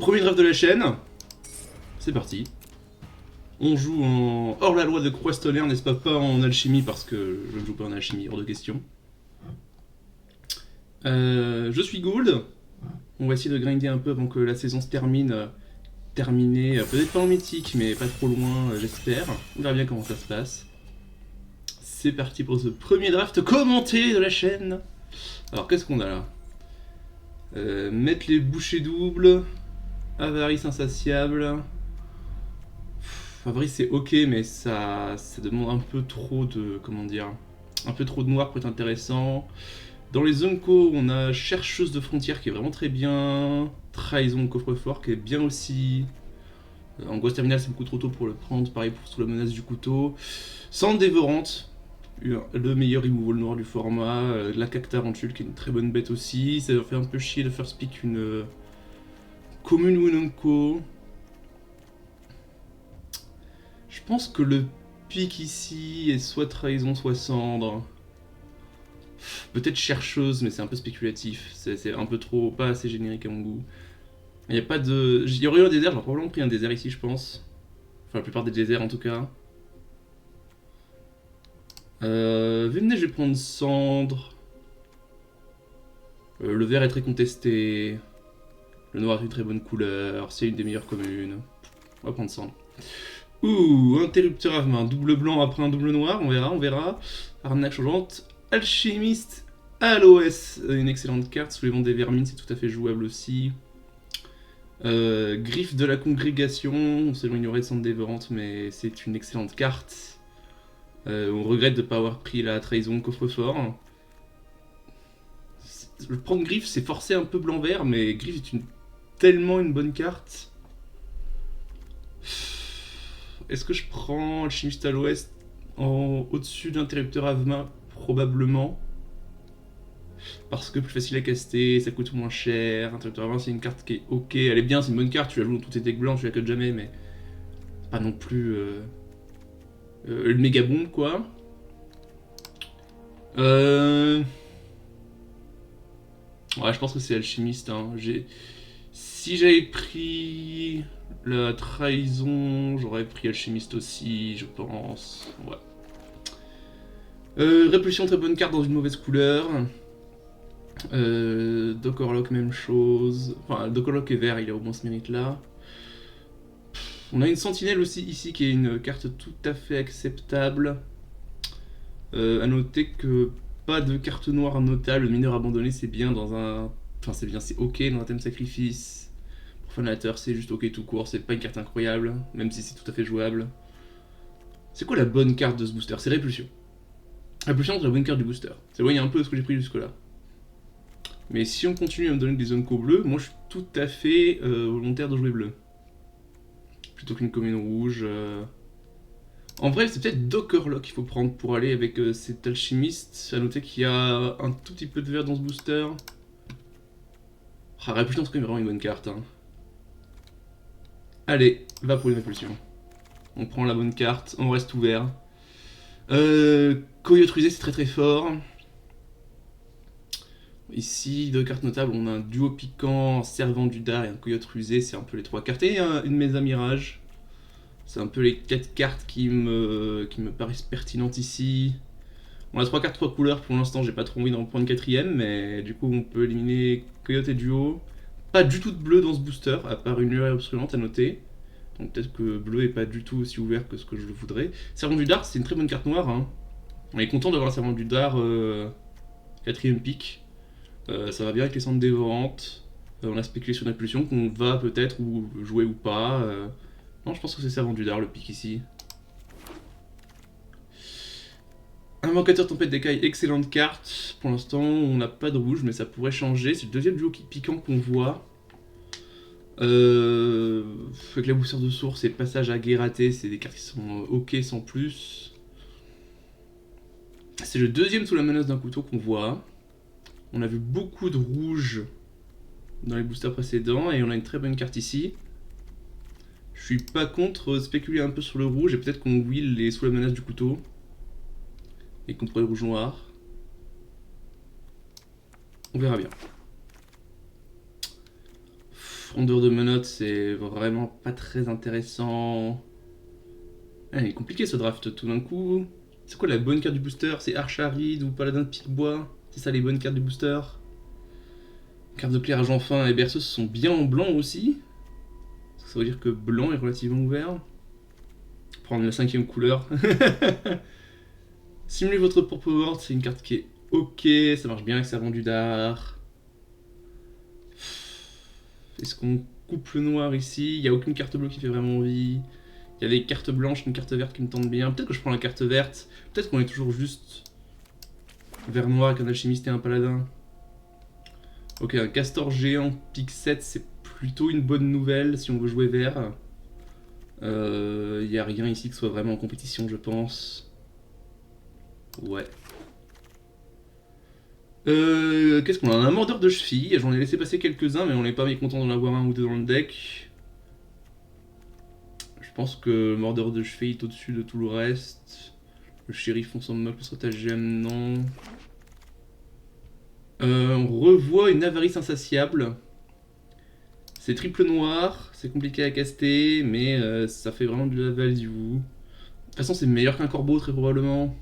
premier draft de la chaîne. C'est parti. On joue en hors-la-loi de Croix-Tonnerre, n'est-ce pas en alchimie, parce que je ne joue pas en alchimie, hors de question. Je suis Gould. On va essayer de grinder un peu avant que la saison se termine. Terminer, peut-être pas en mythique, mais pas trop loin, j'espère. On verra bien comment ça se passe. C'est parti pour ce premier draft commenté de la chaîne. Alors, qu'est-ce qu'on a là? Mettre les bouchées doubles. Avarice insatiable. Avarice c'est ok, mais ça demande un peu trop de. Comment dire? Un peu trop de noir pour être intéressant. Dans les Unco, on a Chercheuse de frontières qui est vraiment très bien. Trahison, coffre-fort qui est bien aussi. Angoisse terminale, c'est beaucoup trop tôt pour le prendre. Pareil pour sous la menace du couteau. Cendre dévorante, le meilleur removal noir du format. La Cactarantule qui est une très bonne bête aussi. Ça fait un peu chier de first pick une commune ou une Unco. Je pense que le pic ici est soit trahison, soit cendre. Peut-être chercheuse, mais c'est un peu spéculatif. C'est un peu trop, pas assez générique à mon goût. Il n'y a pas de. Il y aurait eu un désert, j'aurais probablement pris un désert ici, je pense. Enfin, la plupart des déserts en tout cas. Venez, je vais prendre cendre. Le vert est très contesté. Le noir est une très bonne couleur. C'est une des meilleures communes. On va prendre cendre. Ouh, interrupteur à main. Double blanc après un double noir, on verra, on verra. Arnaque changeante. Alchimiste à l'OS, une excellente carte. Soulèvement des vermines, c'est tout à fait jouable aussi. Griffe de la congrégation, on s'est ignoré de Cendre dévorante, mais c'est une excellente carte. On regrette de ne pas avoir pris la trahison coffre-fort. Le prendre griffe, c'est forcé un peu blanc-vert, mais griffe est tellement une bonne carte. Est-ce que je prends Alchimiste à l'Ouest au-dessus d'interrupteur Avma? Probablement. Parce que plus facile à caster, ça coûte moins cher. Interrupteur Avma, c'est une carte qui est ok. Elle est bien, c'est une bonne carte, tu la joues dans tous tes decks blancs, tu la cut jamais, mais pas non plus le méga bombe quoi. Ouais, je pense que c'est Alchimiste. Hein. Si j'avais pris la trahison, j'aurais pris Alchimiste aussi, je pense. Ouais. Répulsion, très bonne carte dans une mauvaise couleur. Doc Orlok, même chose. Enfin, Doc Orlok est vert, il est au bon ce mérite là. On a une sentinelle aussi ici qui est une carte tout à fait acceptable. A noter que pas de carte noire notable. Le mineur abandonné, c'est bien dans un. Enfin, c'est bien, c'est ok dans un thème sacrifice. Profanateur, c'est juste ok tout court. C'est pas une carte incroyable, même si c'est tout à fait jouable. C'est quoi la bonne carte de ce booster? C'est Répulsion. Répulsion, c'est la bonne carte du booster. C'est loin, il y a un peu de ce que j'ai pris jusque-là. Mais si on continue à me donner des Unco bleus, moi je suis tout à fait volontaire de jouer bleu. Plutôt qu'une commune rouge. En vrai, c'est peut-être Doc Orlok qu'il faut prendre pour aller avec cet alchimiste. A noter qu'il y a un tout petit peu de vert dans ce booster. Ah, Répulsion, c'est quand même vraiment une bonne carte. Hein. Allez, va pour une Répulsion. On prend la bonne carte, on reste ouvert. Coyote rusé, c'est très très fort. Ici, deux cartes notables, on a un duo piquant, servant du dard et un coyote rusé, c'est un peu les trois cartes. Et une Mesa Mirage. C'est un peu les 4 cartes qui me paraissent pertinentes ici. On a 3 cartes, 3 couleurs, pour l'instant j'ai pas trop envie d'en prendre une 4ème, mais du coup on peut éliminer Coyote et Duo. Pas du tout de bleu dans ce booster, à part une lueur obscurante à noter. Donc peut-être que bleu est pas du tout aussi ouvert que ce que je le voudrais. Servant du dard, c'est une très bonne carte noire. Hein. On est content d'avoir un Servant du dard 4ème pick. Ça va bien avec les cendres dévorantes. On a spéculé sur une impulsion qu'on va peut-être ou jouer ou pas. Non, je pense que c'est Servant du dard le pick ici. Invocateur Tempête d'écailles, excellente carte. Pour l'instant, on n'a pas de rouge, mais ça pourrait changer. C'est le deuxième duo piquant qu'on voit. Avec la bousseur de source et passage à Guératé, c'est des cartes qui sont ok sans plus. C'est le deuxième sous la menace d'un couteau qu'on voit. On a vu beaucoup de rouge dans les boosters précédents et on a une très bonne carte ici. Je suis pas contre spéculer un peu sur le rouge et peut-être qu'on will les sous la menace du couteau. Et qu'on pourrait le rouge noir. On verra bien. Frondeur de menottes, c'est vraiment pas très intéressant. Ah, il est compliqué ce draft tout d'un coup. C'est quoi la bonne carte du booster? C'est Archarid ou Paladin de Pique-Bois? C'est ça les bonnes cartes du booster? Carte de clairage enfin et berceuse sont bien en blanc aussi. Ça veut dire que blanc est relativement ouvert. Prendre la cinquième couleur. Simuler votre propre board, c'est une carte qui est ok, ça marche bien avec Servant du Dard. Est-ce qu'on coupe le noir ici? Il n'y a aucune carte bleue qui fait vraiment envie. Il y a des cartes blanches, une carte verte qui me tente bien. Peut-être que je prends la carte verte. Peut-être qu'on est toujours juste vert noir avec un alchimiste et un paladin. Ok, un castor géant pick 7, c'est plutôt une bonne nouvelle si on veut jouer vert. Il n'y a rien ici qui soit vraiment en compétition, je pense. Ouais. Qu'est-ce qu'on a? Un mordeur de cheville. J'en ai laissé passer quelques-uns, mais on n'est pas mécontent d'en avoir un ou deux dans le deck. Je pense que le mordeur de cheville est au-dessus de tout le reste. Le shérif ensemble mock, le stratagème, non. On revoit une avarice insatiable. C'est triple noir, c'est compliqué à caster, mais ça fait vraiment de la value. De toute façon, c'est meilleur qu'un corbeau, très probablement.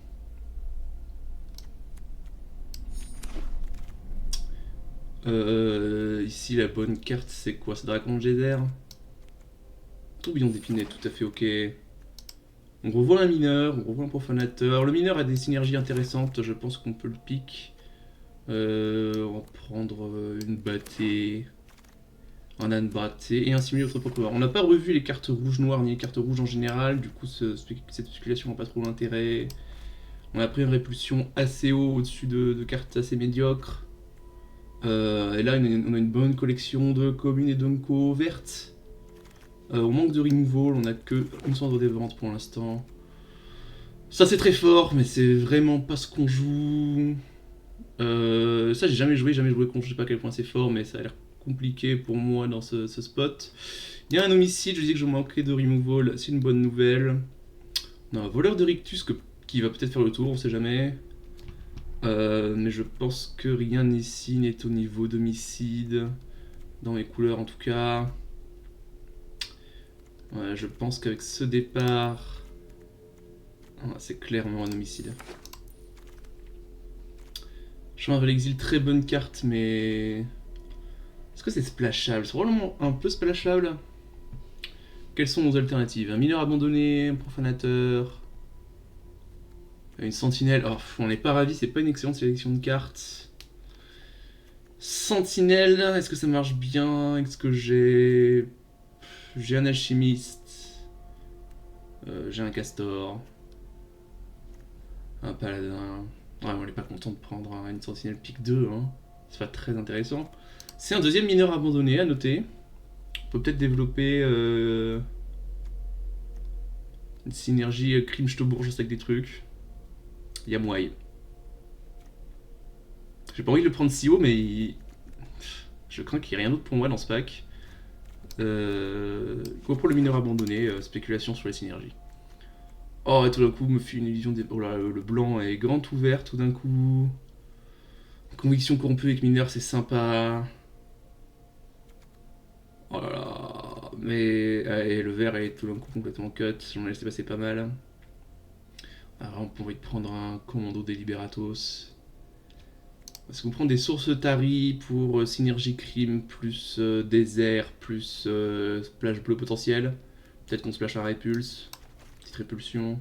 Ici, la bonne carte, c'est quoi? C'est Dragon de Geyser. Tourbillon d'épinette, tout à fait ok. On revoit un mineur, on revoit un profanateur. Le mineur a des synergies intéressantes, je pense qu'on peut le pick. On va prendre une bâtée, un âne bâté et un simuler votre propre pouvoir. On n'a pas revu les cartes rouges-noires ni les cartes rouges en général, du coup cette spéculation n'a pas trop d'intérêt. On a pris une répulsion assez haut au-dessus de cartes assez médiocres. Et là on a une bonne collection de communes et d'unco vertes. On manque de removal, on a que une cendre des ventes pour l'instant. Ça c'est très fort, mais c'est vraiment pas ce qu'on joue. Ça j'ai jamais joué contre, je sais pas à quel point c'est fort, mais ça a l'air compliqué pour moi dans ce spot. Il y a un homicide, je dis que je manquais de removal, c'est une bonne nouvelle. On a un voleur de rictus qui va peut-être faire le tour, on sait jamais. Mais je pense que rien ici n'est au niveau d'homicide, dans mes couleurs en tout cas. Ouais, je pense qu'avec ce départ, c'est clairement un homicide. Chemin vers l'exil, très bonne carte, mais... Est-ce que c'est splashable? C'est probablement un peu splashable. Quelles sont nos alternatives? Un mineur abandonné, un profanateur, une sentinelle. Oh, on n'est pas ravi, c'est pas une excellente sélection de cartes. Sentinelle, est-ce que ça marche bien? Est-ce que j'ai... J'ai un alchimiste. J'ai un castor. Un paladin. Ouais, on n'est pas content de prendre une sentinelle pick 2, hein. C'est pas très intéressant. C'est un deuxième mineur abandonné, à noter. On peut peut-être développer une synergie Krimstobourg juste avec des trucs. Il y a moyen. J'ai pas envie de le prendre si haut, mais je crains qu'il n'y ait rien d'autre pour moi dans ce pack. Go pour le mineur abandonné, spéculation sur les synergies. Oh, et tout d'un coup, me fait une illusion des... Oh là, le blanc est grand ouvert tout d'un coup. Conviction corrompue avec mineur, c'est sympa. Oh là là. Mais... Et le vert est tout d'un coup complètement cut. J'en ai laissé passer pas mal. Alors, on peut envie de prendre un commando Deliberatos. Est-ce qu'on prend des sources Tari pour synergie crime plus désert plus splash bleu potentiel? Peut-être qu'on splash un répulse. Petite répulsion.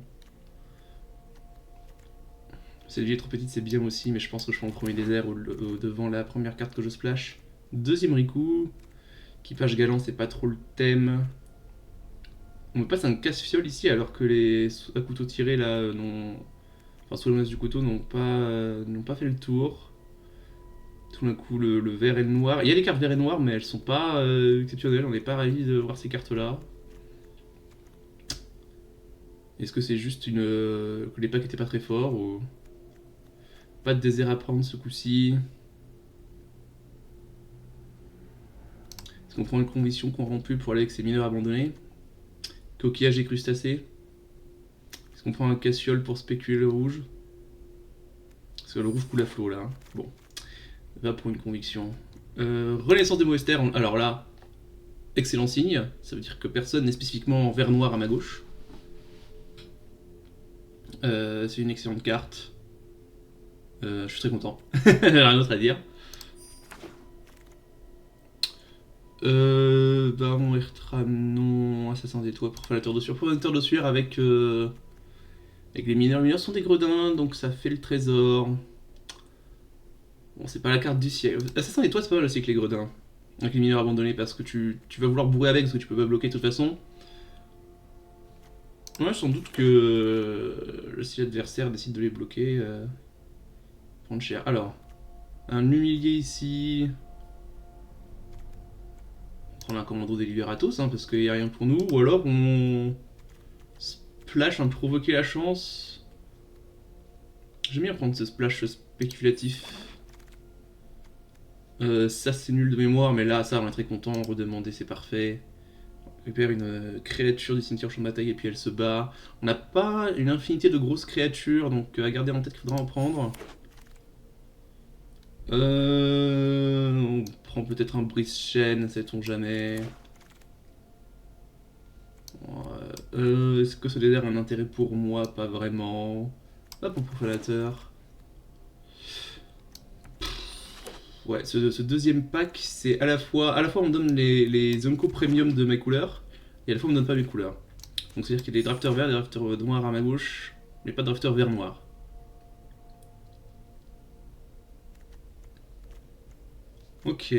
Cette vie est trop petite, c'est bien aussi, mais je pense que je prends le premier désert devant la première carte que je splash. Deuxième Riku. Équipage galant, c'est pas trop le thème. On me passe un casse-fiole ici alors que les à couteau tiré là enfin sous la menace du couteau n'ont pas fait le tour. Tout d'un coup le vert et le noir. Il y a des cartes vert et noir mais elles sont pas exceptionnelles, on n'est pas ravis de voir ces cartes là. Est-ce que c'est juste que les packs étaient pas très forts ou... Pas de désert à prendre ce coup-ci. Est-ce qu'on prend une conviction corrompue pour aller avec ces mineurs abandonnés? Coquillage et crustacés. Est-ce qu'on prend un cassiole pour spéculer le rouge? Parce que le rouge coule à flot là. Bon. Va pour une conviction. Renaissance de Moester. Alors là, Excellent signe, ça veut dire que personne n'est spécifiquement en vert noir à ma gauche. C'est une excellente carte. Je suis très content. Rien d'autre à dire. Baron Ertram, non. Assassin des toits, profanateur d'ossuaire. Profanateur d'ossuaire avec les mineurs. Les mineurs sont des gredins, donc ça fait le trésor. Bon, c'est pas la carte du siècle. Assassin des toits, c'est pas mal aussi que les gredins. Avec les mineurs abandonnés, parce que tu vas vouloir bourrer avec, parce que tu peux pas bloquer de toute façon. Ouais, sans doute que si l'adversaire décide de les bloquer, prendre cher. Alors, un humilié ici. On prend un commando des Liberatos, hein, parce qu'il n'y a rien pour nous. Ou alors on splash, provoquer la chance. J'aime bien prendre ce splash spéculatif. Ça c'est nul de mémoire, mais là ça on est très content. Redemander, c'est parfait. On récupère une créature du cimetière champ de bataille et puis elle se bat. On n'a pas une infinité de grosses créatures, donc à garder en tête qu'il faudra en prendre. On prend peut-être un brise-chaîne, sait-on jamais. Est-ce que ce désert a un intérêt pour moi? Pas vraiment. Pas pour profanateur. Ouais, ce deuxième pack, c'est à la fois on me donne les Zonko Premium de mes couleurs, et à la fois on me donne pas mes couleurs. Donc c'est-à-dire qu'il y a des drafters verts, des drafters noirs à ma gauche, mais pas de drafters vert-noir. Ok.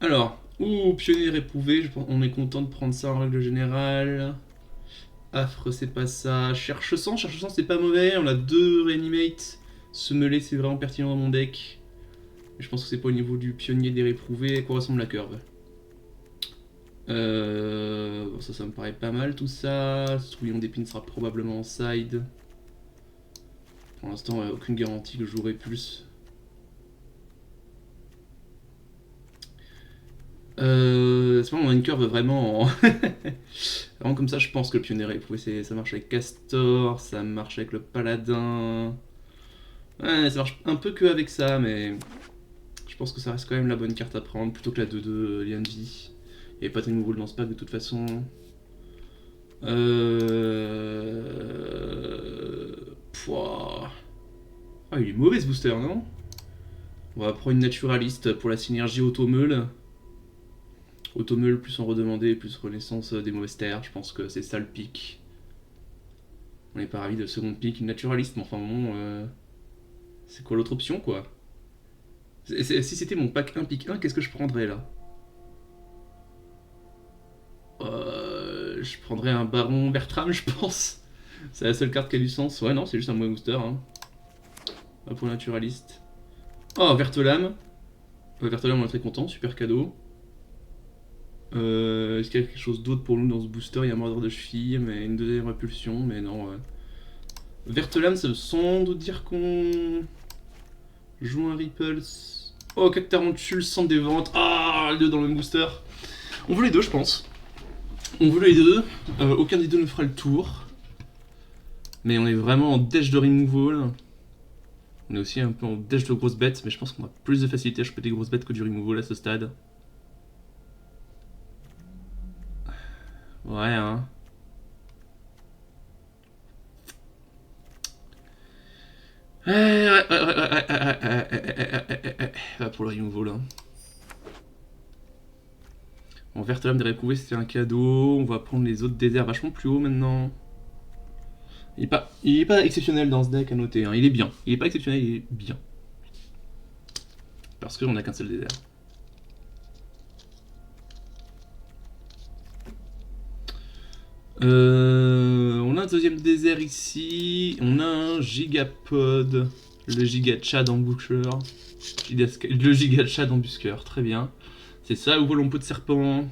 Alors, pionnier réprouvé, on est content de prendre ça en règle générale. Affre, c'est pas ça. Cherche-sang c'est pas mauvais, on a 2 réanimates. Se mêler, c'est vraiment pertinent dans mon deck. Mais je pense que c'est pas au niveau du pionnier des réprouvés à quoi ressemble la curve. Bon, ça me paraît pas mal tout ça. Ce trouillon d'épines sera probablement en side. Pour l'instant, aucune garantie que je jouerai plus. C'est vrai, on a une curve vraiment vraiment comme ça. Je pense que le pionnier réprouvé, ça marche avec Castor, ça marche avec le paladin. Ouais, ça marche un peu que avec ça, mais je pense que ça reste quand même la bonne carte à prendre plutôt que la 2-2 Lianji. Il n'y avait pas de removal dans ce pack de toute façon. Pouah. Ah, il est mauvais ce booster, non? On va prendre une naturaliste pour la synergie Automeule. Automeule plus en redemander, plus renaissance des mauvaises terres. Je pense que c'est ça le pic. On n'est pas ravis de le second pic, une naturaliste, mais enfin bon. C'est quoi l'autre option, quoi? Si c'était mon pack 1 pick 1, qu'est-ce que je prendrais là? Je prendrais un baron Bertram, je pense. C'est la seule carte qui a du sens. Ouais, non, c'est juste un mauvais booster. Hein. Pas pour naturaliste. Oh, Vertelam. Vertelam, on est très content, super cadeau. Est-ce qu'il y a quelque chose d'autre pour nous dans ce booster? Il y a un mordeur de cheville, mais une deuxième répulsion, mais non. Vertelam, ça veut sans doute dire qu'on joue un Ripples. Oh, Cactarantule, centre des ventes. Ah, les deux dans le même booster. On veut les deux, je pense. On veut les deux. Aucun des deux ne fera le tour. Mais on est vraiment en dèche de removal. On est aussi un peu en dèche de grosses bêtes, mais je pense qu'on a plus de facilité à choper des grosses bêtes que du removal à ce stade. Ouais, hein. Ouais. Pour le removal, hein. En Vertelam des réprouvés, c'était un cadeau. On va prendre les autres déserts vachement plus haut maintenant. Il est pas exceptionnel dans ce deck à noter, hein. Il est bien. Il est pas exceptionnel, il est bien. Parce qu'on a qu'un seul désert. On a un deuxième désert ici. On a un gigapod. Le gigachad emboucheur. Le gigachad embusqueur, très bien. C'est ça, ou volompo de serpent.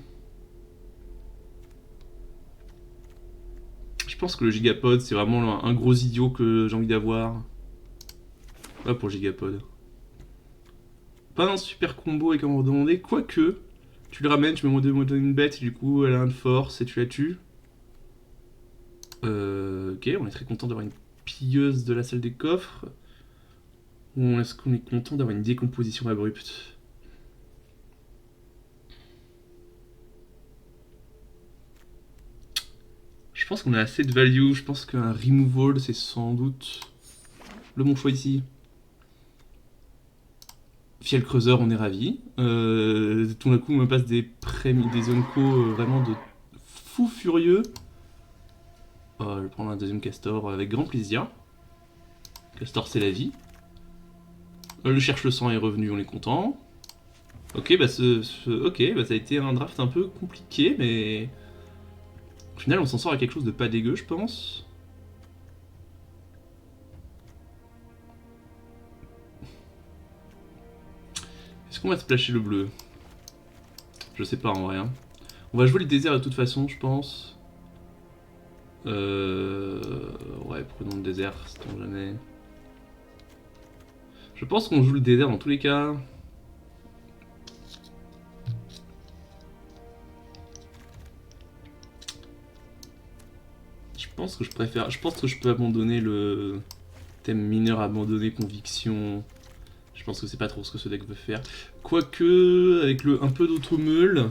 Je pense que le gigapod, c'est vraiment un gros idiot que j'ai envie d'avoir. Voilà pour le gigapod. Pas un super combo avec un mort demandé, quoique tu le ramènes, tu mets une bête, et du coup elle a un de force et tu la tues. Ok, on est très content d'avoir une pilleuse de la salle des coffres. Ou est-ce qu'on est content d'avoir une décomposition abrupte? pense qu'on a assez de value. Je pense qu'un removal, c'est sans doute le bon choix ici. Fiel Creuser, on est ravis. Tout d'un coup, on me passe des Unco vraiment de fou furieux. Je vais prendre un deuxième Castor avec grand plaisir. Castor, c'est la vie. Le cherche le sang est revenu, on est content. Ok, bah, ça a été un draft un peu compliqué, mais au final, on s'en sort avec quelque chose de pas dégueu, je pense. Est-ce qu'on va splasher le bleu? Je sais pas en vrai. Hein. On va jouer le désert de toute façon, je pense. Ouais, prenons le désert, sait-on jamais. Je pense qu'on joue le désert dans tous les cas. Je pense que je peux abandonner le thème mineur, abandonner conviction. Je pense que c'est pas trop ce que ce deck veut faire. Quoique, avec un peu d'automeule.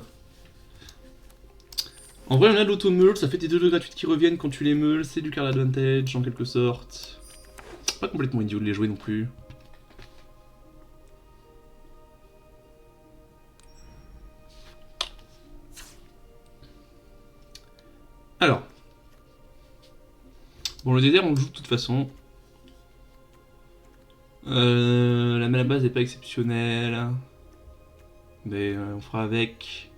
En vrai, on a de l'automeule, ça fait tes 2 gratuites qui reviennent quand tu les meules, c'est du card advantage en quelque sorte. C'est pas complètement idiot de les jouer non plus. Alors. Bon, le désert, on le joue de toute façon. La mana base n'est pas exceptionnelle. Mais on fera avec.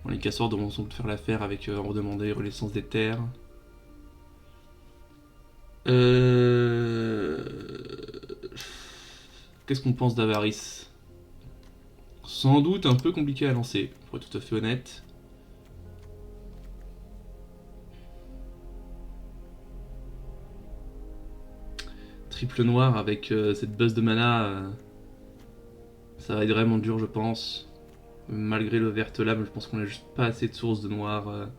Bon, les casseurs devront sans doute faire l'affaire avec redemander renaissance des terres. Qu'est-ce qu'on pense d'Avarice? Sans doute un peu compliqué à lancer, pour être tout à fait honnête. Triple noir avec cette buzz de mana, ça va être vraiment dur, je pense. Malgré le vert là, mais je pense qu'on a juste pas assez de sources de noir.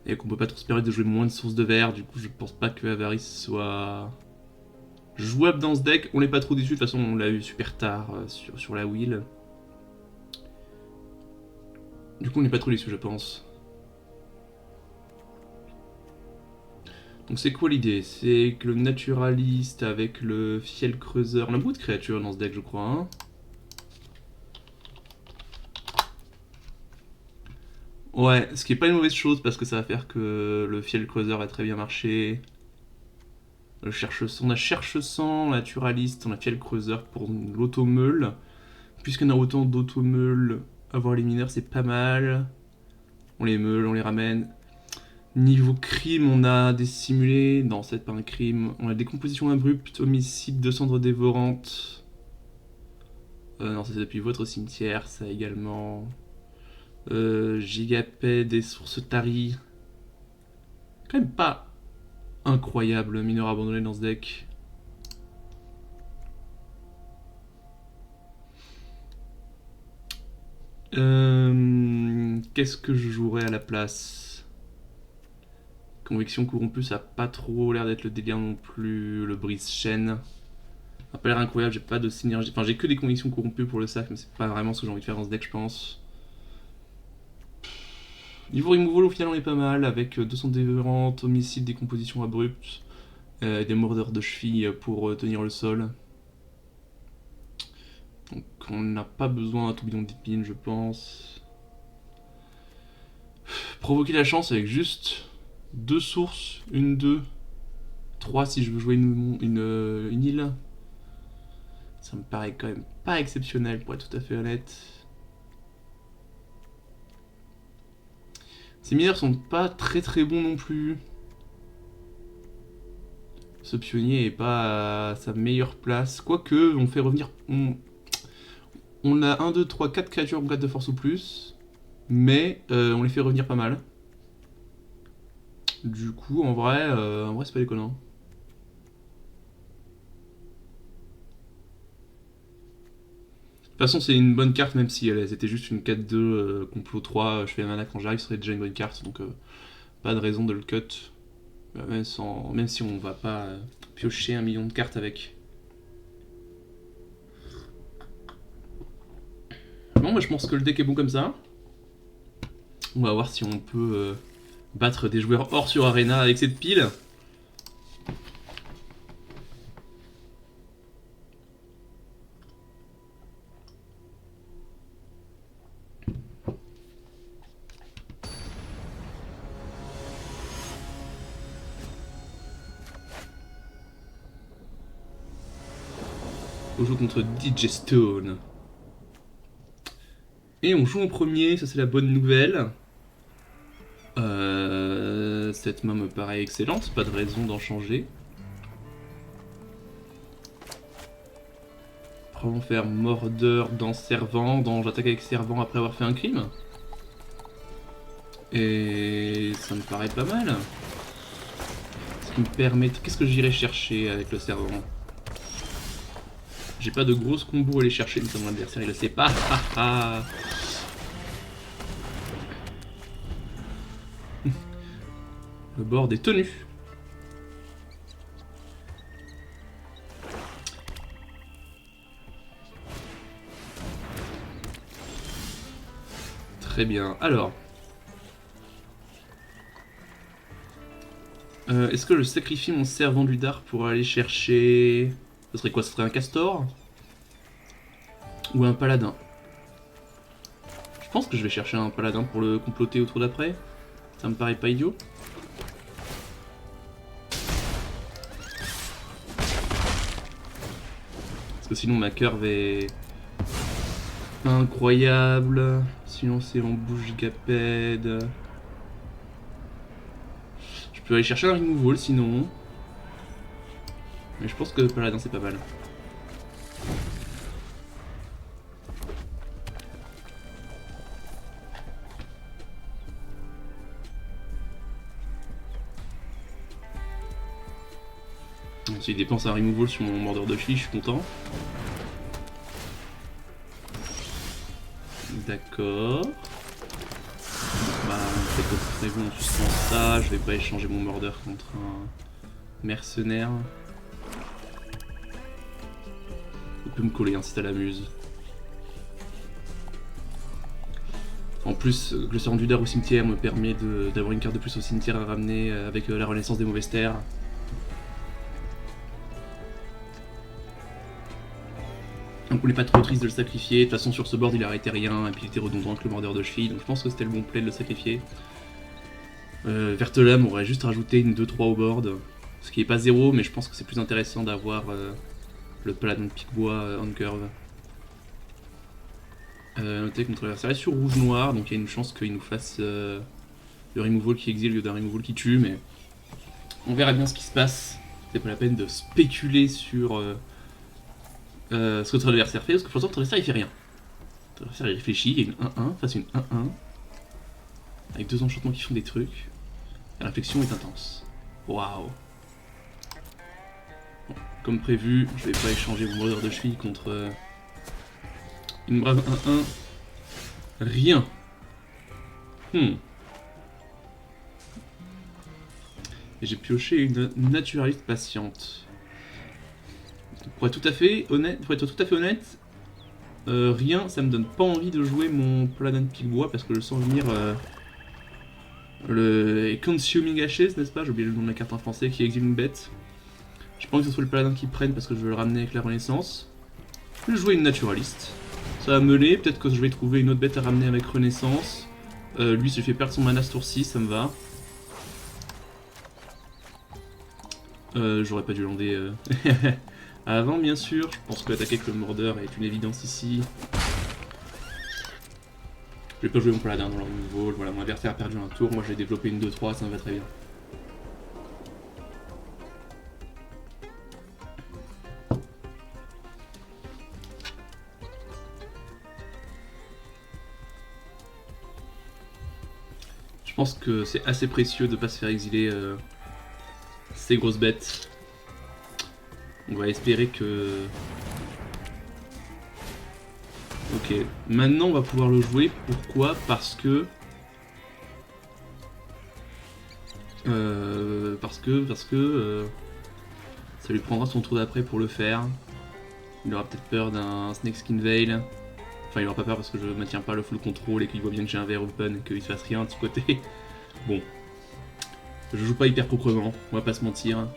Et qu'on peut pas trop se permettre de jouer moins de sources de vert. Du coup, je pense pas que Avarice soit jouable dans ce deck. On n'est pas trop déçu, de toute façon, on l'a eu super tard sur la wheel. Du coup, on n'est pas trop déçu, je pense. Donc c'est quoi l'idée? C'est que le naturaliste avec le fiel creuseur... On a beaucoup de créatures dans ce deck, je crois. Hein, ouais, ce qui est pas une mauvaise chose parce que ça va faire que le fiel creuseur va très bien marcher. On a cherche-sang, naturaliste, on a fiel creuseur pour l'automeule. Puisqu'on a autant d'automeule, avoir les mineurs c'est pas mal. On les meule, on les ramène. Niveau crime, on a des simulés. Non, c'est pas un crime. On a des compositions abruptes, homicide de cendres dévorantes. Non, ça c'est depuis votre cimetière, ça également. Gigapet, des sources taries. Quand même pas incroyable, mineur abandonné dans ce deck. Qu'est-ce que je jouerais à la place? Conviction corrompue, ça a pas trop l'air d'être le délire non plus. Le brise-chaîne. Ça n'a pas l'air incroyable, j'ai pas de synergie. Enfin, j'ai que des convictions corrompues pour le sac, mais c'est pas vraiment ce que j'ai envie de faire dans ce deck, je pense. Niveau removal, au final, on est pas mal, avec 200 dévorantes, homicide, décomposition abrupte, des mordeurs de cheville pour tenir le sol. Donc, on n'a pas besoin d'un tourbillon d'épines, je pense. Provoquer la chance avec juste 2 sources, 1, 2, 3 si je veux jouer une île. Ça me paraît quand même pas exceptionnel pour être tout à fait honnête. Ces mineurs sont pas très très bons non plus. Ce pionnier est pas à sa meilleure place. Quoique, on fait revenir... On a 1, 2, 3, 4 créatures en 4 de force ou plus. Mais on les fait revenir pas mal. Du coup, en vrai c'est pas déconnant. De toute façon, c'est une bonne carte, même si elle était juste une 4-2 complot 3. Je fais un mana quand j'arrive, ce serait déjà une bonne carte. Donc, pas de raison de le cut. Même si on va pas piocher 1 million de cartes avec. Bon, moi je pense que le deck est bon comme ça. On va voir si on peut battre des joueurs hors sur Arena avec cette pile. On joue contre DJ Stone. Et on joue en premier, ça c'est la bonne nouvelle. Cette main me paraît excellente, pas de raison d'en changer. Probablement faire mordeur dans servant, dans j'attaque avec servant après avoir fait un crime. Et ça me paraît pas mal. Ce qui me permet... Qu'est-ce que j'irai chercher avec le servant? J'ai pas de grosses combos à aller chercher, mais mon adversaire il le sait pas. Le board est tenu. Très bien. Alors. Est-ce que je sacrifie mon servant du dard pour aller chercher... Ce serait quoi? Ce serait un castor? Ou un paladin? Je pense que je vais chercher un paladin pour le comploter au tour d'après. Ça me paraît pas idiot. Parce que sinon ma curve est... incroyable. Sinon c'est en bouche gigapède. Je peux aller chercher un removal sinon. Mais je pense que paladin c'est pas mal. S'il dépense un removal sur mon mordeur de cheville, je suis content. D'accord. Bah, c'est comme prévu, on suspend ça. Je vais pas échanger mon mordeur contre un mercenaire. On peut me coller hein, si ça l'amuse. En plus, le servant du dard au cimetière me permet d'avoir une carte de plus au cimetière à ramener avec la renaissance des mauvaises terres. Donc on n'est pas trop triste de le sacrifier. De toute façon sur ce board il arrêtait rien et puis il était redondant avec le mordeur de cheville. Donc je pense que c'était le bon play de le sacrifier. Vertelam aurait juste rajouté une 2-3 au board. Ce qui est pas 0 mais je pense que c'est plus intéressant d'avoir le paladin de pique-bois on curve. Notez que notre adversaire est sur rouge-noir, donc il y a une chance qu'il nous fasse le removal qui exile au lieu d'un removal qui tue, mais on verra bien ce qui se passe. C'est pas la peine de spéculer sur ce que notre adversaire fait, parce que pour l'instant notre adversaire il fait rien. Notre adversaire il réfléchit, il y a une 1-1 face à une 1-1, avec deux enchantements qui font des trucs. La réflexion est intense. Waouh! Bon, comme prévu, je vais pas échanger mon mordeur de cheville contre une brave 1-1. Rien. Et j'ai pioché une naturaliste patiente. Pour être tout à fait honnête, rien, ça me donne pas envie de jouer mon paladin de pique-bois parce que je sens venir le Consuming Ashes, n'est-ce pas? J'ai oublié le nom de la carte en français qui exile une bête. J'ai pas envie que ce soit le paladin qui prenne parce que je veux le ramener avec la renaissance. Je vais jouer une naturaliste. Ça va meuler, peut-être que je vais trouver une autre bête à ramener avec renaissance. Lui, si je fais perdre son mana ce tour-ci, ça me va. J'aurais pas dû lander avant, bien sûr. Je pense que attaquer avec le mordeur est une évidence ici. Je vais pas jouer mon paladin dans leur nouveau. Voilà, mon adversaire a perdu un tour. Moi, j'ai développé une 2-3, ça me va très bien. Je pense que c'est assez précieux de pas se faire exiler ces grosses bêtes. On va espérer que... Ok, maintenant on va pouvoir le jouer. Pourquoi? Parce que... ça lui prendra son tour d'après pour le faire. Il aura peut-être peur d'un Snakeskin Veil. Enfin, il aura pas peur parce que je maintiens pas le full contrôle et qu'il voit bien que j'ai un VR open et qu'il se passe rien de ce côté. Bon. Je joue pas hyper proprement, on va pas se mentir.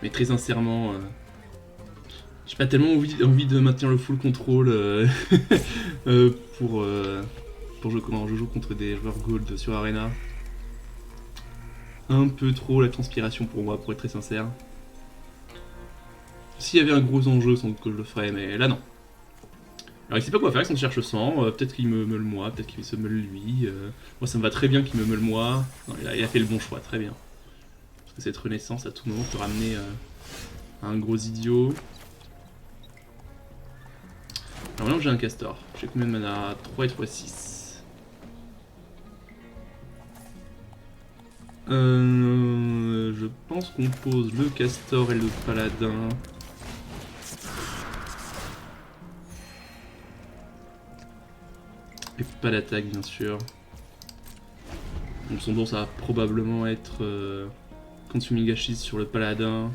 Mais très sincèrement, j'ai pas tellement envie de maintenir le full contrôle pour jouer comment je joue contre des joueurs gold sur Arena. Un peu trop la transpiration pour moi, pour être très sincère. S'il y avait un gros enjeu, sans doute que je le ferais, mais là non. Alors il sait pas quoi faire avec son cherche sang, peut-être qu'il me meule moi, peut-être qu'il se meule lui. Moi ça me va très bien qu'il me meule moi. Non, il a fait le bon choix, très bien. Parce que cette renaissance à tout moment peut ramener à un gros idiot. Alors maintenant j'ai un castor. J'ai combien de mana? 3 et 3, 6. Je pense qu'on pose le castor et le paladin. Et pas d'attaque bien sûr. Donc son don ça va probablement être Consuming Ashes sur le paladin.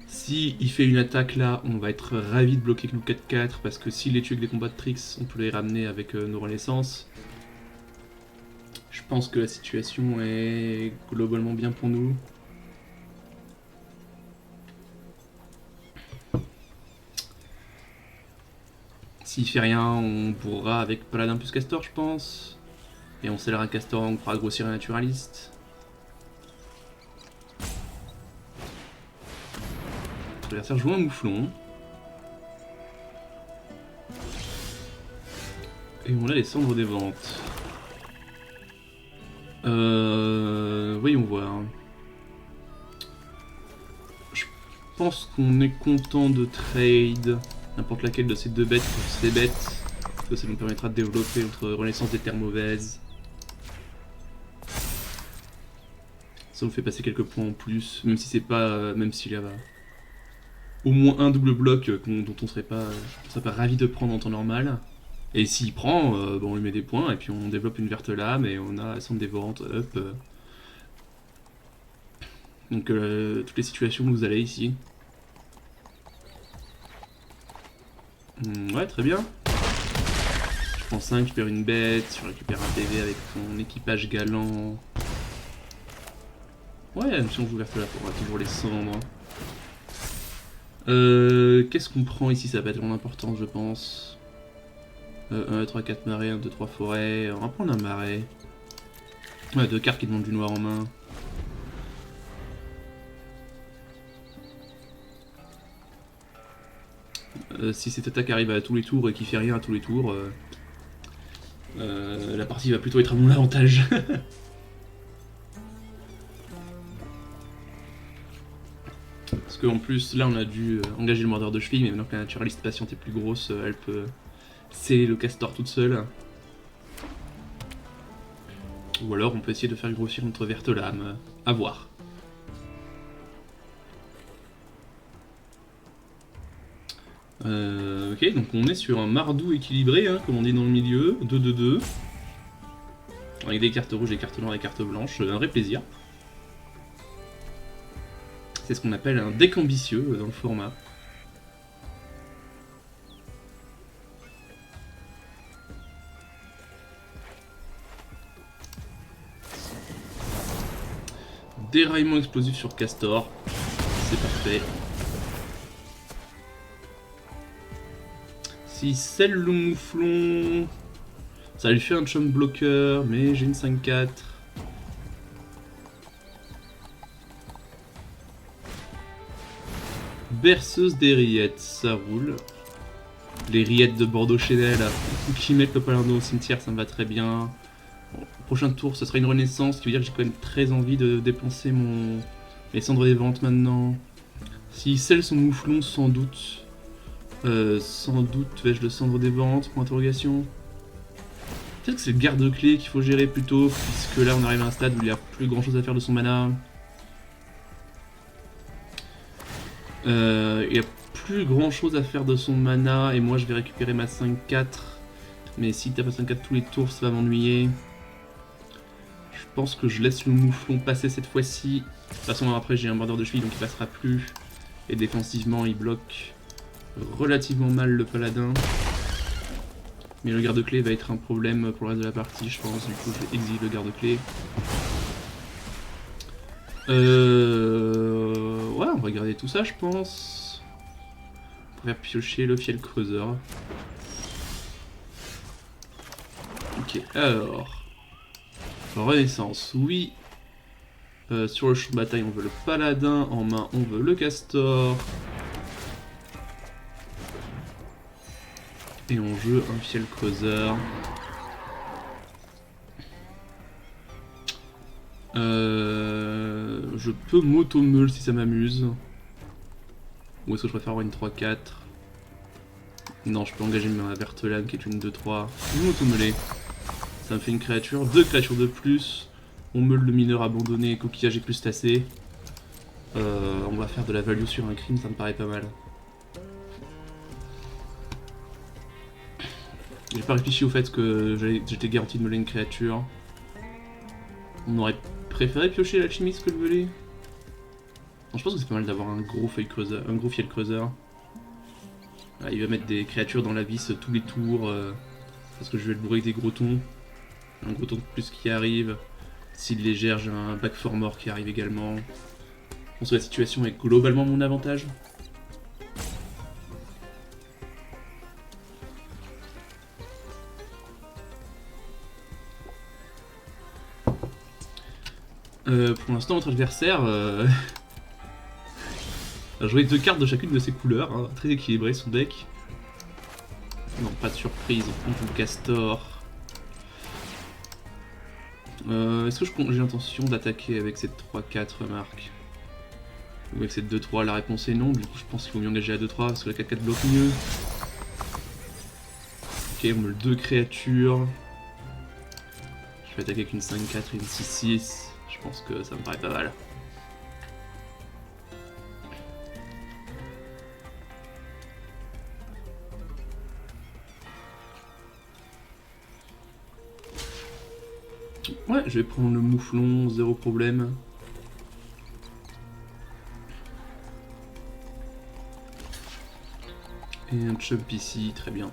Si il fait une attaque là, on va être ravi de bloquer le 4-4 parce que s'il les tue avec des combats de tricks, on peut les ramener avec nos renaissances. Je pense que la situation est globalement bien pour nous. S'il fait rien, on pourra avec paladin plus castor je pense. Et on scellera un castor, on fera grossir un naturaliste. L'adversaire joue un mouflon. Et on a les cendres des ventes. Voyons voir. Je pense qu'on est content de trade n'importe laquelle de ces deux bêtes pour ces bêtes. Parce que ça nous permettra de développer notre renaissance des terres mauvaises. Ça nous fait passer quelques points en plus, même si c'est pas. Même s'il y a au moins un double bloc dont on serait pas ravi de prendre en temps normal. Et s'il prend, on lui met des points et puis on développe une verte lame et on a la sonde dévorante up. Donc toutes les situations où vous allez ici. Ouais, très bien. Je prends 5, je récupère une bête, je récupère un PV avec son équipage galant. Ouais, même si on joue verte là, on va toujours les cendres. Qu'est-ce qu'on prend ici? Ça va être mon importance, je pense. 1, 2, 3, 4 marais, 1, 2, 3 forêts. On va prendre un marais. Ouais, 2 cartes qui demandent du noir en main. Si cette attaque arrive à tous les tours et qu'il fait rien à tous les tours, la partie va plutôt être à mon avantage. Parce qu'en plus, là on a dû engager le mordeur de cheville, mais maintenant que la naturaliste patiente est plus grosse, elle peut sceller le castor toute seule. Ou alors on peut essayer de faire grossir notre verte lame, à voir. Ok, donc on est sur un mardou équilibré, hein, comme on dit dans le milieu, 2-2-2. Avec des cartes rouges, des cartes noires et des cartes blanches, un vrai plaisir. C'est ce qu'on appelle un deck ambitieux dans le format. Déraillement explosif sur Castor, c'est parfait. Si scelle le mouflon, ça lui fait un chum blocker, mais j'ai une 5-4. Berceuse des rillettes, ça roule. Les rillettes de Bordeaux-Chenel qui mettent le paladin au cimetière, ça me va très bien. Bon, prochain tour, ce sera une renaissance, ce qui veut dire que j'ai quand même très envie de dépenser les cendres des ventes maintenant. Si scelle son mouflon, sans doute. Vais-je le cendre des ventes, pour interrogation. Peut-être que c'est le garde-clé qu'il faut gérer plutôt, puisque là on arrive à un stade où il n'y a plus grand chose à faire de son mana. Il n'y a plus grand chose à faire de son mana, et moi je vais récupérer ma 5-4. Mais si t'as pas 5-4 tous les tours, ça va m'ennuyer. Je pense que je laisse le mouflon passer cette fois-ci. De toute façon, après j'ai un mordeur de cheville donc il passera plus. Et défensivement, il bloque relativement mal le paladin. Mais le garde-clé va être un problème pour le reste de la partie, je pense. Du coup, je vais exiler le garde-clé. Ouais, on va garder tout ça, je pense. Pour faire piocher le fiel creuseur. Ok, alors. Renaissance, oui. Sur le champ de bataille, on veut le paladin. En main, on veut le castor. Et en jeu, un fiel creuseur. Je peux m'auto-meule si ça m'amuse. Ou est-ce que je préfère avoir une 3-4? Non, je peux engager ma Vertelane qui est une 2-3. Je vais m'auto-meuler. Ça me fait une créature, 2 créatures de plus. On meule le mineur abandonné, coquillage et plus tassé. On va faire de la value sur un crime, ça me paraît pas mal. J'ai pas réfléchi au fait que j'étais garanti de meuler une créature. On aurait préféré piocher l'alchimiste que le voler. Je pense que c'est pas mal d'avoir un gros fiel creuseur. Ah, il va mettre des créatures dans la vis tous les tours. Parce que je vais le bourrer avec des gros tons. Un gros ton de plus qui arrive. S'il les gère, j'ai un back for more qui arrive également. Je pense que la situation est globalement mon avantage. Pour l'instant, notre adversaire a joué 2 cartes de chacune de ses couleurs, hein, très équilibré son deck. Non, pas de surprise, on joue le castor. Est-ce que j'ai l'intention d'attaquer avec cette 3-4 marque? Ou avec cette 2-3? La réponse est non, du coup je pense qu'il faut mieux engager à 2-3 parce que la 4-4 bloque mieux. Ok, on me le 2 créatures. Je vais attaquer avec une 5-4 et une 6-6. Je pense que ça me paraît pas mal. Ouais, je vais prendre le mouflon, 0 problème. Et un chump ici, très bien.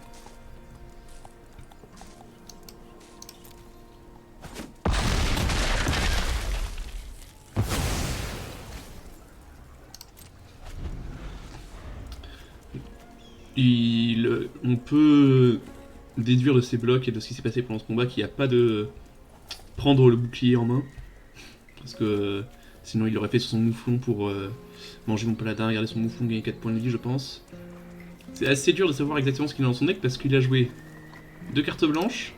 On peut déduire de ces blocs et de ce qui s'est passé pendant ce combat qu'il n'y a pas de prendre le bouclier en main. Parce que sinon il aurait fait sur son mouflon pour manger mon paladin, garder son mouflon, gagner 4 points de vie je pense. C'est assez dur de savoir exactement ce qu'il a dans son deck parce qu'il a joué 2 cartes blanches,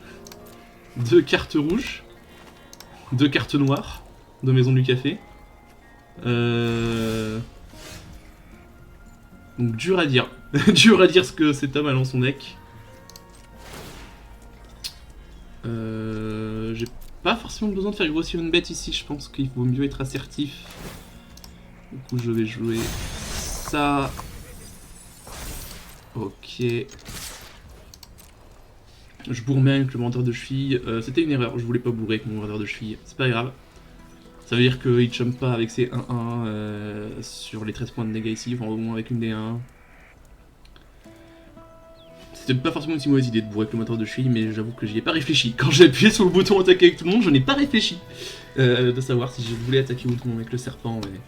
2 cartes rouges, 2 cartes noires de Maison du Café. Donc dur à dire. Dur à dire ce que cet homme a dans son deck. J'ai pas forcément besoin de faire grossir une bête ici, je pense qu'il vaut mieux être assertif. Du coup je vais jouer ça. Ok. Je bourre bien avec le menteur de cheville. C'était une erreur, je voulais pas bourrer avec mon menteur de cheville. C'est pas grave. Ça veut dire qu'il jump pas avec ses 1-1 sur les 13 points de dégâts ici, enfin au moins avec une des 1. C'était pas forcément une si mauvaise idée de bourrer avec le moteur de cheville, mais j'avoue que j'y ai pas réfléchi. Quand j'ai appuyé sur le bouton attaquer avec tout le monde, je n'ai pas réfléchi de savoir si je voulais attaquer ou non avec le serpent, mais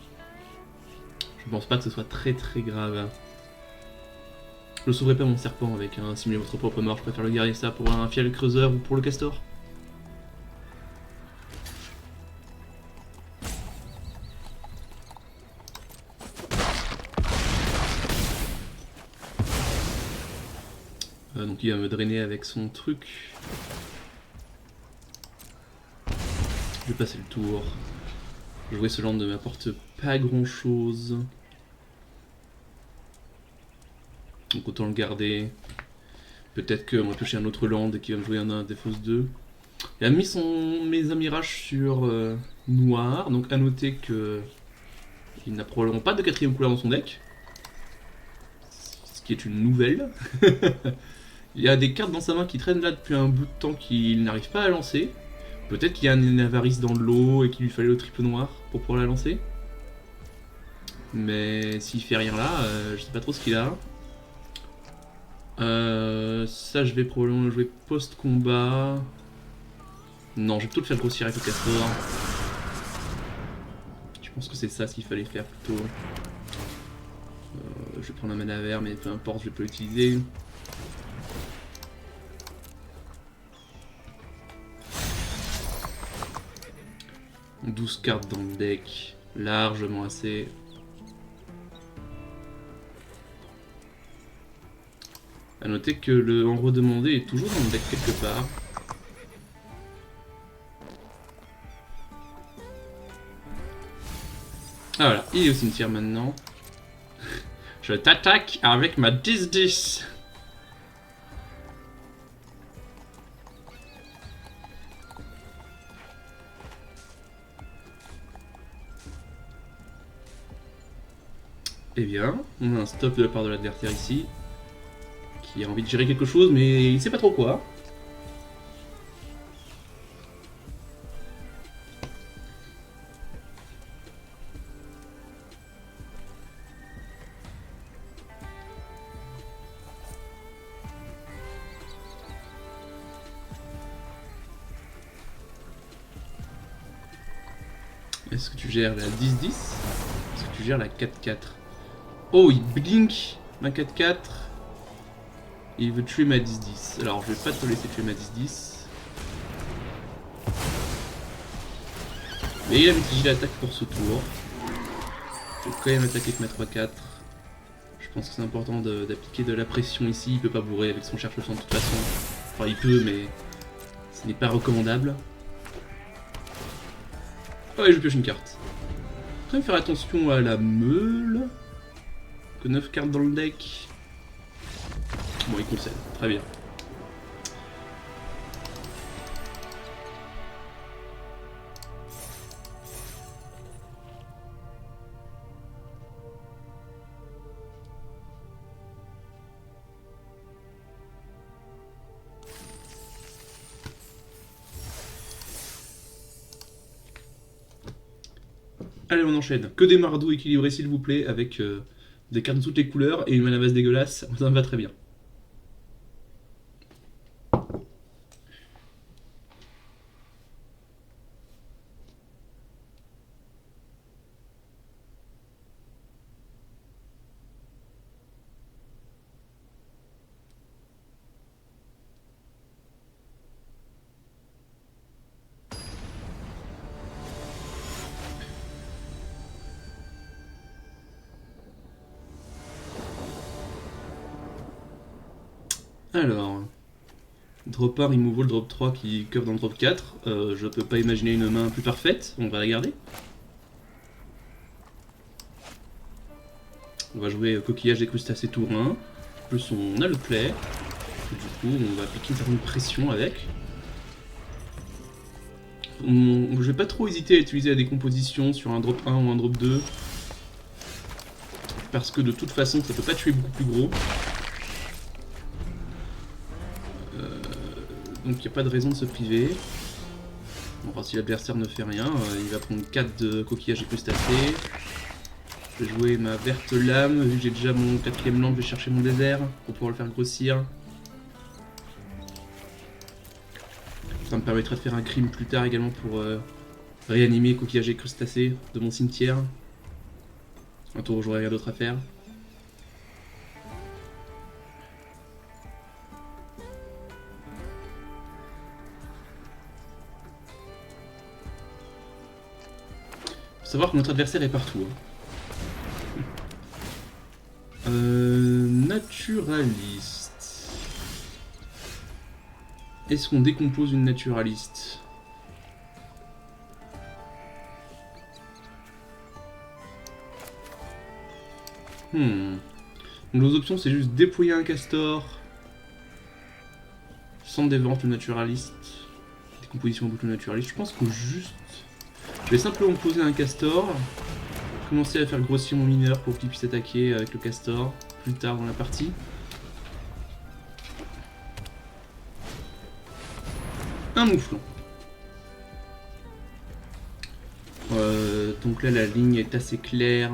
je pense pas que ce soit très très grave. Je sauverai pas mon serpent avec un simuler votre propre mort, je préfère le garder ça pour un fiel creuseur ou pour le castor. Donc il va me drainer avec son truc. Je vais passer le tour. Jouer ce land ne m'apporte pas grand chose. Donc autant le garder. Peut-être qu'on va piocher un autre land qui va me jouer un défausse 2. Il a mis mes amirages sur noir. Donc à noter que il n'a probablement pas de 4ème couleur dans son deck. Ce qui est une nouvelle. Il y a des cartes dans sa main qui traînent là depuis un bout de temps qu'il n'arrive pas à lancer. Peut-être qu'il y a un avarice dans le lot et qu'il lui fallait le triple noir pour pouvoir la lancer. Mais s'il fait rien là, je sais pas trop ce qu'il a. Ça, je vais probablement le jouer post-combat. Non, je vais plutôt le faire grossir avec le castor. Je pense que c'est ça ce qu'il fallait faire plutôt. Je vais prendre un mana vert, mais peu importe, je vais pas l'utiliser. « 12 cartes dans le deck, largement assez. A noter que le en redemander est toujours dans le deck quelque part. Ah voilà, il est au cimetière maintenant. Je t'attaque avec ma 10-10. Eh bien, on a un stop de la part de l'adversaire ici, qui a envie de gérer quelque chose, mais il sait pas trop quoi. Est-ce que tu gères la 10-10? Est-ce que tu gères la 4-4? Oh, il blink ma 4-4. Il veut tuer ma 10-10. Alors, je vais pas te laisser tuer ma 10-10. Mais il a mitigé l'attaque pour ce tour. Je vais quand même attaquer avec ma 3-4. Je pense que c'est important d'appliquer de la pression ici. Il peut pas bourrer avec son cherche-sang de toute façon. Enfin, il peut, mais ce n'est pas recommandable. Oh, et je pioche une carte. Quand même faire attention à la meule. Que 9 cartes dans le deck. Bon, il concède. Très bien. Allez, on enchaîne. Que des mardous équilibrés, s'il vous plaît, avec des cartes de toutes les couleurs et une mana base dégueulasse. Ça me va très bien. Alors, drop 1, removal, drop 3 qui coffre dans le drop 4. Je peux pas imaginer une main plus parfaite, on va la garder. On va jouer coquillage des crustacés tour 1, plus on a le play. Du coup, on va appliquer une certaine pression avec. Je vais pas trop hésiter à utiliser la décomposition sur un drop 1 ou un drop 2. Parce que de toute façon, ça peut pas tuer beaucoup plus gros. Donc il n'y a pas de raison de se priver. Enfin, si l'adversaire ne fait rien, il va prendre 4 de coquillage et crustacés. Je vais jouer ma verte lame, vu que j'ai déjà mon 4ème lampe, je vais chercher mon désert pour pouvoir le faire grossir. Ça me permettra de faire un crime plus tard également pour réanimer coquillage et crustacés de mon cimetière. Un tour où j'aurai rien d'autre à faire. Faut savoir que notre adversaire est partout. Naturaliste. Est-ce qu'on décompose une naturaliste? Donc nos options c'est juste déployer un castor, sans dévente le naturaliste, décomposition boucle naturaliste. Je pense que juste... Je vais simplement poser un castor, commencer à faire grossir mon mineur pour qu'il puisse attaquer avec le castor plus tard dans la partie. Un mouflon. Donc là la ligne est assez claire.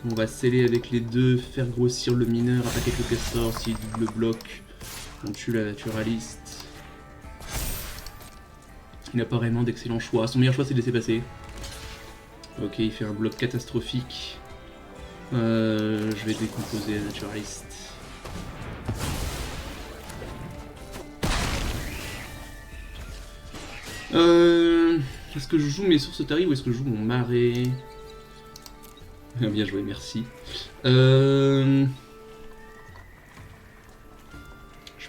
On va sceller avec les deux, faire grossir le mineur, attaquer avec le castor, s'il double bloc, on tue la naturaliste. Il n'a pas vraiment d'excellents choix. Son meilleur choix c'est de laisser passer. Ok, il fait un bloc catastrophique. Je vais décomposer la naturaliste. Est-ce que je joue mes sources taries ou est-ce que je joue mon marais? Bien joué, merci. Je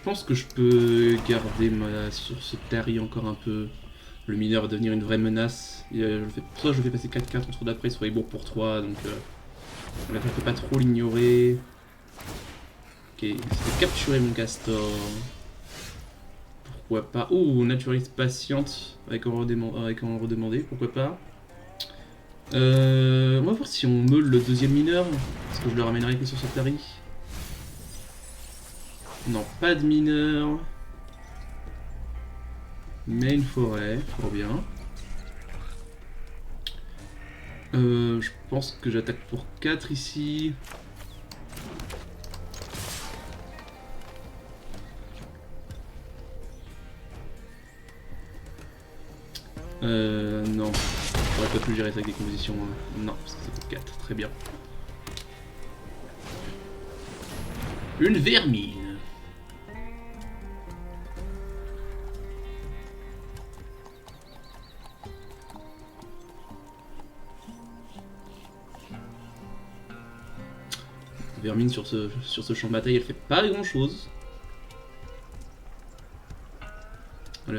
pense que je peux garder ma source tarie encore un peu. Le mineur va devenir une vraie menace. Soit je le fais passer 4 cartes au tour d'après, soit il bourre pour 3, donc on ne peut pas trop l'ignorer. Ok, c'est capturer mon castor. Pourquoi pas? Oh, naturaliste patiente avec un redemandé, pourquoi pas? On va voir si on meule le deuxième mineur. Est-ce que je le ramènerai que sur ce tari? Non, pas de mineur. Mais une forêt, fort bien. Je pense que j'attaque pour 4 ici. Non. J'aurais pas pu gérer ça avec des compositions. Non, parce que c'est pour 4. Très bien. Une vermine. Vermine sur ce champ de bataille, elle fait pas grand chose.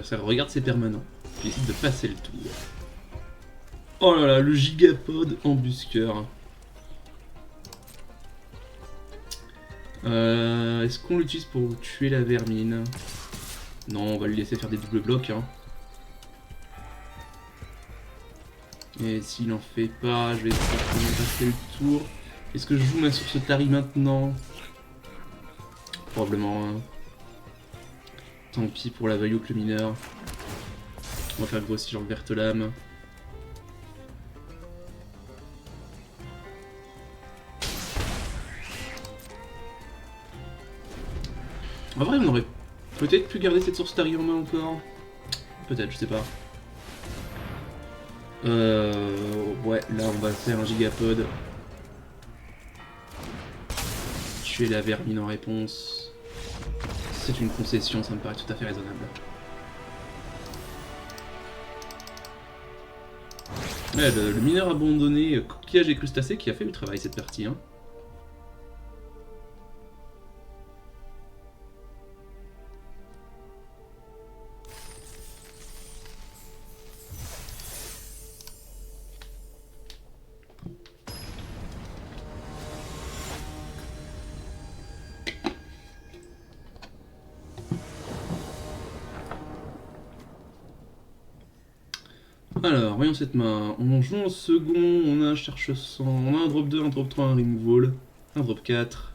Ça regarde ses permanents. Il décide de passer le tour. Oh là là, le gigapode embusqueur. Est-ce qu'on l'utilise pour tuer la vermine? Non, on va lui laisser faire des doubles blocs. Hein. Et s'il en fait pas, je vais certainement passer le tour. Est-ce que je joue ma source Tari maintenant? Probablement. Hein. Tant pis pour la value que le mineur. On va faire grossir le verte lame. En vrai, on aurait peut-être pu garder cette source Tari en main encore. Peut-être, je sais pas. Ouais, là on va faire un gigapode. Tuer la vermine en réponse. C'est une concession, ça me paraît tout à fait raisonnable. Ouais, le mineur abandonné, coquillage et crustacé qui a fait du travail cette partie. Hein. Alors, voyons cette main. On joue en second, on a un cherche-sang, on a un drop 2, un drop 3, un removal, un drop 4.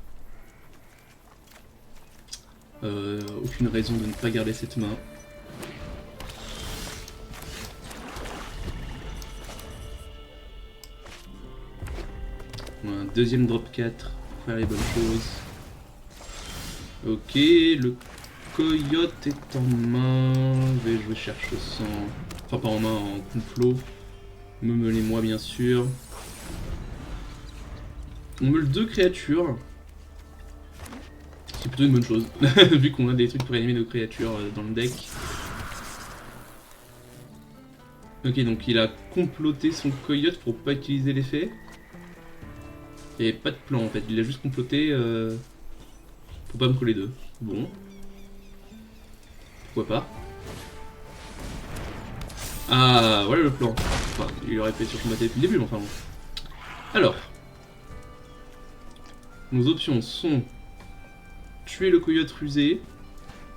Aucune raison de ne pas garder cette main. On a un deuxième drop 4 pour faire les bonnes choses. Ok, le coyote est en main. Je vais jouer cherche-sang. Enfin, pas en main, en complot. Meumelez-moi, bien sûr. On meule 2 créatures. C'est plutôt une bonne chose, vu qu'on a des trucs pour animer nos créatures dans le deck. Ok, donc il a comploté son coyote pour pas utiliser l'effet. Il n'y avait pas de plan en fait, il a juste comploté pour pas me coller 2. Bon. Pourquoi pas. Ah, voilà le plan. Enfin, il aurait pu être surcombatté depuis le début, mais enfin bon. Alors. Nos options sont tuer le coyote rusé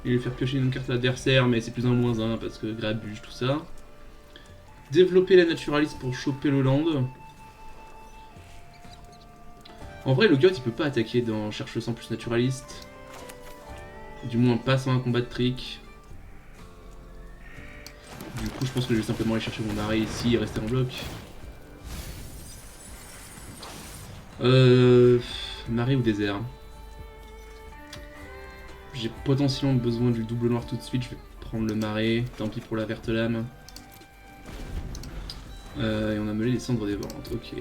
et lui faire piocher une carte à l'adversaire, mais c'est plus un -1 parce que grabuge, tout ça. Développer la naturaliste pour choper le land. En vrai, le coyote il peut pas attaquer dans cherche sang plus naturaliste. Du moins pas sans un combat de trick. Du coup, je pense que je vais simplement aller chercher mon arrêt ici et rester en bloc. Marée ou désert. J'ai potentiellement besoin du double noir tout de suite, je vais prendre le marais, tant pis pour la verte lame. Et on a meulé les cendres des ventes, ok.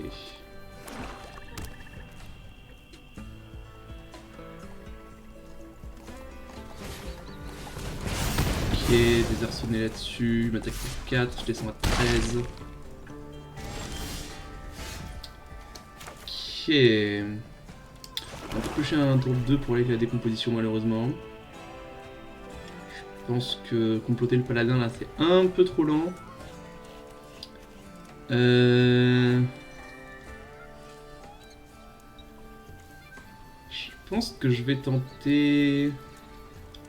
Ok, désarçonné là-dessus, m'attaque pour 4, je descends à 13. Ok. On va piocher un tour 2 pour aller avec la décomposition malheureusement. Je pense que comploter le paladin là c'est un peu trop lent. Je pense que je vais tenter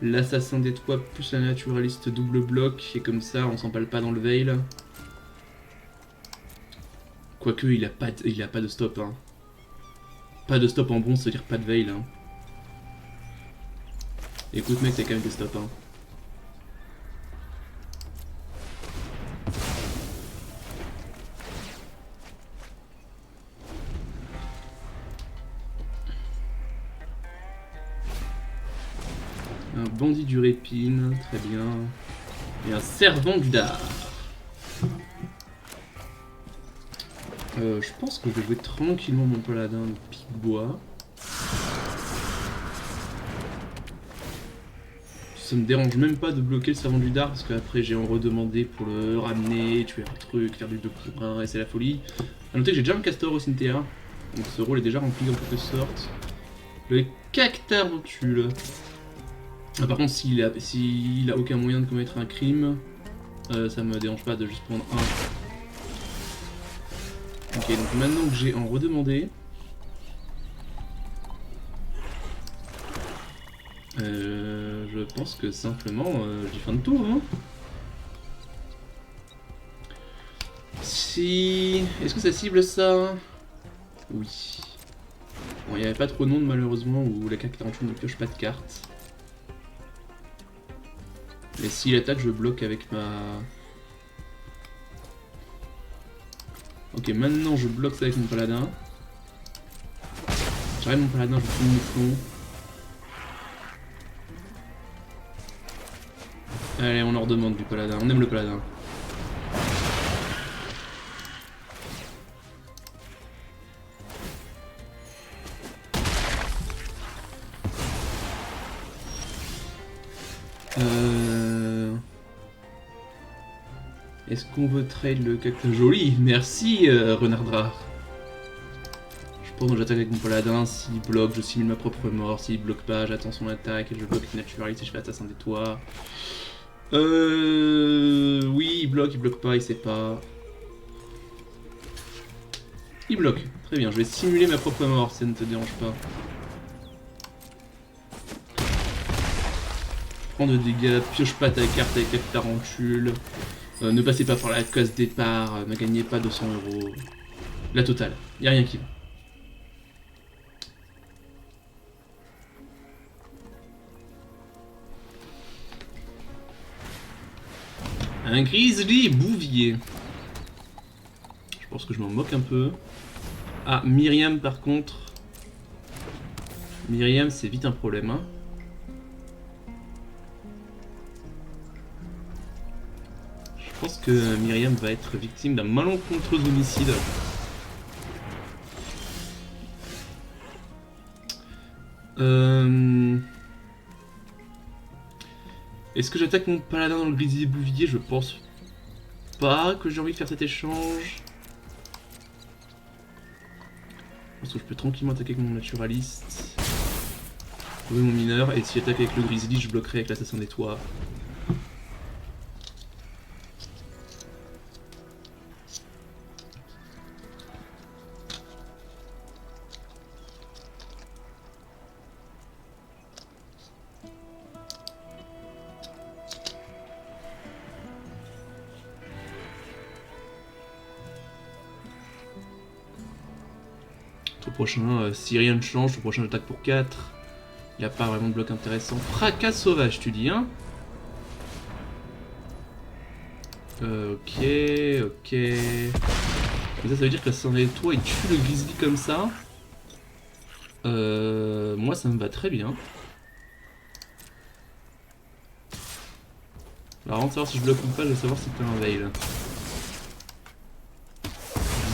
l'assassin des toits plus la naturaliste double bloc et comme ça on s'empale pas dans le veil. Quoique il a pas de stop hein. Pas de stop en bronze, ça veut dire pas de veil hein. Écoute mec, c'est quand même des stops hein. Un bandit du répine, très bien. Et un servant du dard. Je pense que je vais jouer tranquillement mon paladin de pique-bois. Ça me dérange même pas de bloquer le servant du dard parce qu'après j'ai en redemandé pour le ramener, tuer un truc, faire du 2 pour 1 et c'est la folie. A noter que j'ai déjà un castor au cimetière, donc ce rôle est déjà rempli en quelque sorte. Le cactarantule. Ah, par contre s'il a aucun moyen de commettre un crime, ça me dérange pas de juste prendre un. Ok, donc maintenant que j'ai en redemandé, je pense que simplement j'ai fin de tour. Hein. Si... Est-ce que ça cible ça? Oui. Bon, il n'y avait pas trop de monde malheureusement où la carte 48 ne pioche pas de carte. Mais s'il attaque, je bloque avec ma... Ok, maintenant je bloque ça avec mon paladin. J'arrête mon paladin, je fous le mouflon. Allez, on leur demande du paladin, on aime le paladin. Est-ce qu'on veut trade le cactus? Joli, merci Renardra. Je pense que j'attaque avec mon paladin, s'il bloque, je simule ma propre mort, s'il bloque pas, j'attends son attaque et je bloque naturaliste et je fais assassin des toits. Oui, il bloque pas, il sait pas. Il bloque, très bien, je vais simuler ma propre mort, ça ne te dérange pas. Prends de dégâts, pioche pas ta carte avec la tarentule. Ne passez pas par la case départ, ne gagnez pas 200 €. La totale, y a rien qui va. Un grizzly bouvier. Je pense que je m'en moque un peu. Ah, Myriam par contre. Myriam, c'est vite un problème. Hein. Je pense que Myriam va être victime d'un malencontreux homicide. Est-ce que j'attaque mon paladin dans le grizzly bouvier? Je pense pas que j'ai envie de faire cet échange. Je pense que je peux tranquillement attaquer avec mon naturaliste. Trouver mon mineur, et si j'attaque avec le grizzly, je bloquerai avec l'assassin des toits. Tour prochain, si rien ne change, tour prochain j'attaque pour 4. Il n'y a pas vraiment de bloc intéressant. Fracas sauvage, tu dis, hein? Ok. Mais ça veut dire que l'assassin des toits il tue le grizzly comme ça. Moi ça me va très bien. Alors avant de savoir si je bloque ou pas, je vais savoir si c'est un veil.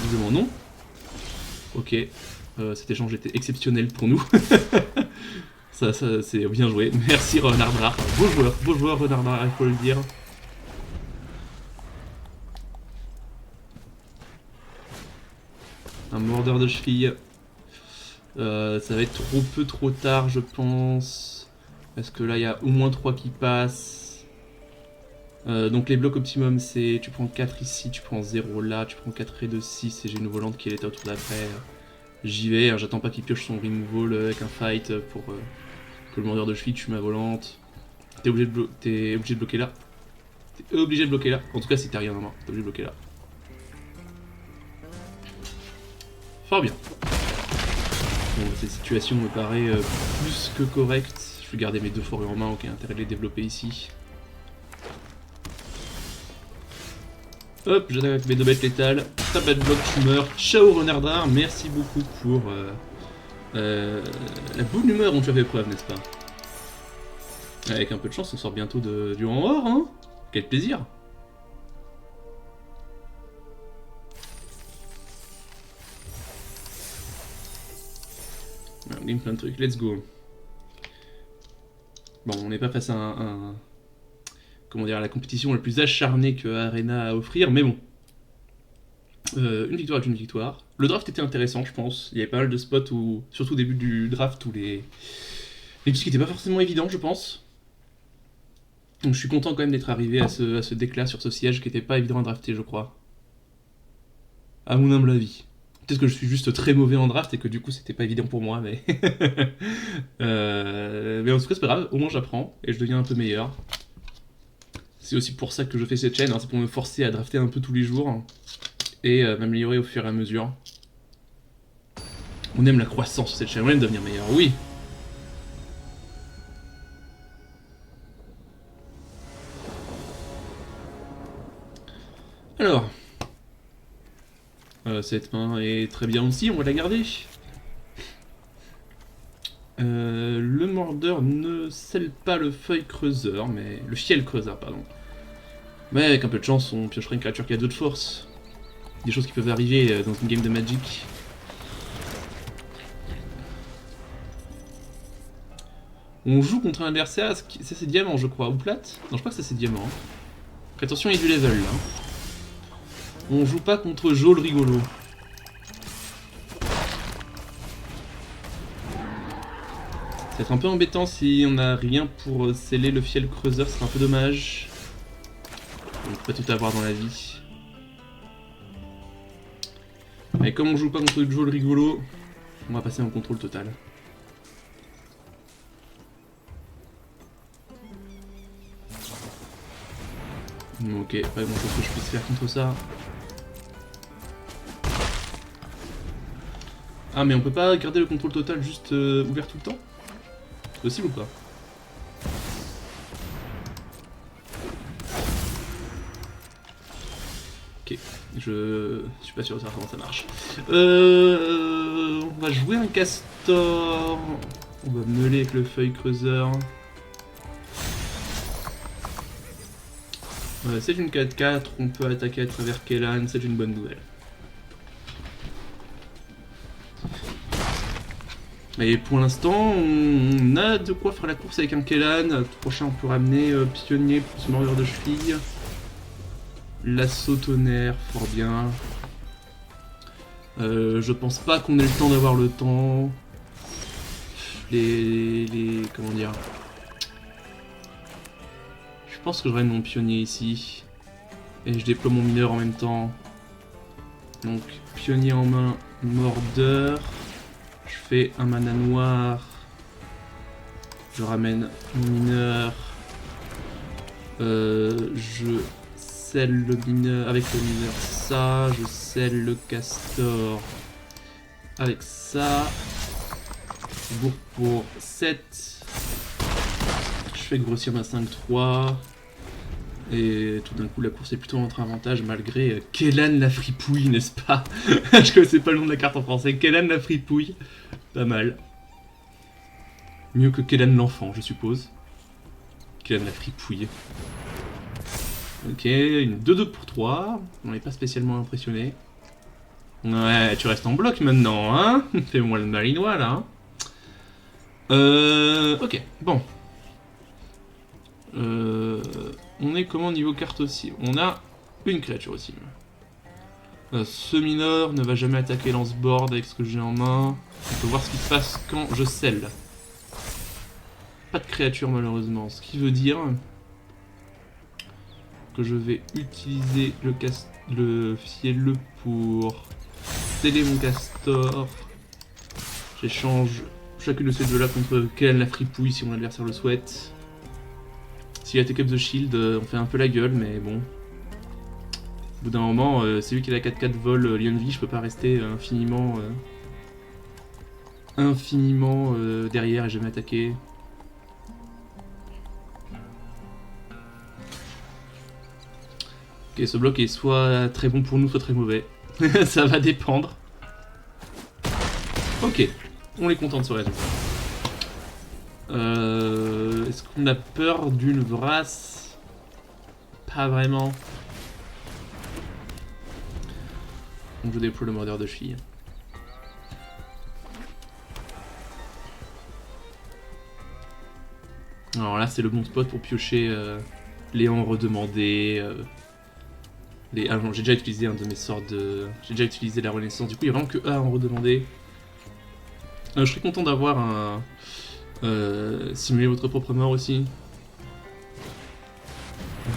Visiblement non. Ok. Cet échange était exceptionnel pour nous. ça c'est bien joué. Merci Renardra. Beau joueur Renardra, il faut le dire. Un mordeur de cheville. Ça va être trop peu trop tard je pense. Parce que là il y a au moins 3 qui passent. Donc les blocs optimum c'est tu prends 4 ici, tu prends 0 là, tu prends 4 et 2, 6 et j'ai une volante qui est l'état autour d'après. J'y vais, hein, j'attends pas qu'il pioche son removal avec un fight pour que le mordeur de cheville tue ma volante. T'es obligé, obligé de bloquer là. T'es obligé de bloquer là. En tout cas si t'as rien en main, t'es obligé de bloquer là. Fort bien. Bon, cette situation me paraît plus que correcte. Je vais garder mes 2 forêts en main, aucun intérêt de les développer ici. Hop, j'attaque avec mes 2 bêtes létales. T'as pas de bloc, tu meurs. Ciao Renardard, merci beaucoup pour la bonne humeur dont tu as fait preuve, n'est-ce pas? Avec un peu de chance, on sort bientôt du rang or, hein? Quel plaisir! On gagne plein de trucs, let's go. Bon, on n'est pas face à comment dire, la compétition la plus acharnée que Arena a à offrir, mais bon. Une victoire est une victoire. Le draft était intéressant, je pense. Il y avait pas mal de spots où, surtout au début du draft, où les trucs n'étaient pas forcément évidents, je pense. Donc je suis content quand même d'être arrivé à ce déclat sur ce siège qui était pas évident à drafter, je crois. À mon humble avis. Peut-être que je suis juste très mauvais en draft et que du coup c'était pas évident pour moi, mais... mais en tout cas c'est pas grave, au moins j'apprends et je deviens un peu meilleur. C'est aussi pour ça que je fais cette chaîne, hein, c'est pour me forcer à drafter un peu tous les jours et m'améliorer au fur et à mesure. On aime la croissance sur cette chaîne, on aime devenir meilleur, oui. Alors, cette main est très bien aussi, on va la garder. Le mordeur ne scelle pas le feuille creuseur, mais le fiel creuseur, pardon. Mais avec un peu de chance, on piocherait une créature qui a 2 de force. Des choses qui peuvent arriver dans une game de Magic. On joue contre un adversaire, ça c'est diamant je crois, ou plate? Non je crois que ça c'est diamant. Donc, attention il y a du level là. On joue pas contre Jo le rigolo. Ça va être un peu embêtant si on a rien pour sceller le fiel creuseur, c'est un peu dommage. On peut pas tout avoir dans la vie. Mais comme on joue pas contre Jo le rigolo, on va passer en contrôle total. Ok, pas grand chose que je puisse faire contre ça. Ah mais on peut pas garder le contrôle total juste ouvert tout le temps? C'est possible ou pas? Ok, je suis pas sûr de savoir comment ça marche. On va jouer un castor. On va meuler avec le feuille creuseur. C'est une 4-4, on peut attaquer à travers Kellan, c'est une bonne nouvelle. Et pour l'instant, on a de quoi faire la course avec un Kellan. Prochain, on peut ramener pionnier plus mordeur de cheville. L'assaut tonnerre, fort bien. Je pense pas qu'on ait le temps d'avoir le temps. Comment dire? Je pense que je ramène mon pionnier ici. Et je déploie mon mineur en même temps. Donc, pionnier en main, mordeur. Je fais un mana noir. Je ramène mon mineur. Je scelle le mineur avec le mineur ça. Je scelle le castor avec ça. Bourg pour 7. Je fais grossir ma 5-3. Et tout d'un coup la course est plutôt en notre avantage malgré Kellan la fripouille, n'est-ce pas? Je connaissais pas le nom de la carte en français. Kellan la fripouille. Pas mal. Mieux que Kellan l'enfant, je suppose. Kellan la fripouille. Ok, une 2-2 pour 3. On n'est pas spécialement impressionné. Ouais, tu restes en bloc maintenant, hein. Fais-moi le malinois, là. Ok, bon. On est comment niveau carte aussi? On a une créature aussi. Ce mineur ne va jamais attaquer lance-board avec ce que j'ai en main. On peut voir ce qui se passe quand je scelle. Pas de créature malheureusement, ce qui veut dire que je vais utiliser le fielleux pour sceller mon castor. J'échange chacune de ces deux-là contre Kellan la fripouille si mon adversaire le souhaite. S'il a take up the shield, on fait un peu la gueule, mais bon. Au bout d'un moment, c'est lui qui a la 4-4 vol Lionvi, je peux pas rester infiniment derrière et jamais attaquer. Ok, ce bloc est soit très bon pour nous, soit très mauvais. Ça va dépendre. Ok, on est content de ce résultat. Est-ce qu'on a peur d'une vrasse? Pas vraiment. Donc je déploie le mordeur de cheville. Alors là, c'est le bon spot pour piocher les en redemandés. Ah non, j'ai déjà utilisé un de mes sorts de... J'ai déjà utilisé la renaissance, du coup il n'y a vraiment que A en redemandé. Je serais content d'avoir un... simuler votre propre mort aussi.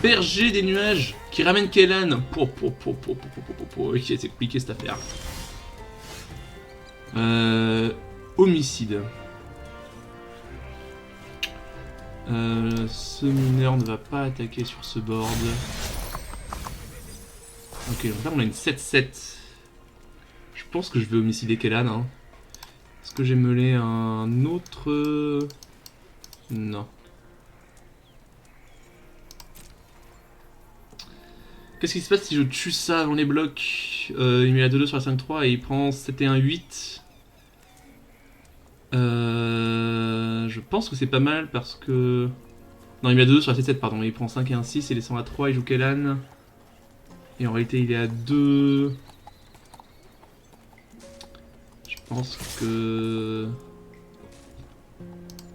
Berger des nuages qui ramène Kellan. Ok, c'est compliqué cette affaire. Homicide. Ce mineur ne va pas attaquer sur ce board. Ok, donc là on a une 7-7. Je pense que je vais homicider Kellan. Hein. Est-ce que j'ai meulé un autre... Non. Qu'est-ce qui se passe si je tue ça avant les blocs? Il met la 2-2 sur la 5-3 et il prend 7 et 1 8. Je pense que c'est pas mal parce que... Non, il met la 2-2 sur la 7-7, pardon. Il prend 5 et 1 6, il descend à 3, il joue Kellan. Et en réalité, il est à 2. Je pense que...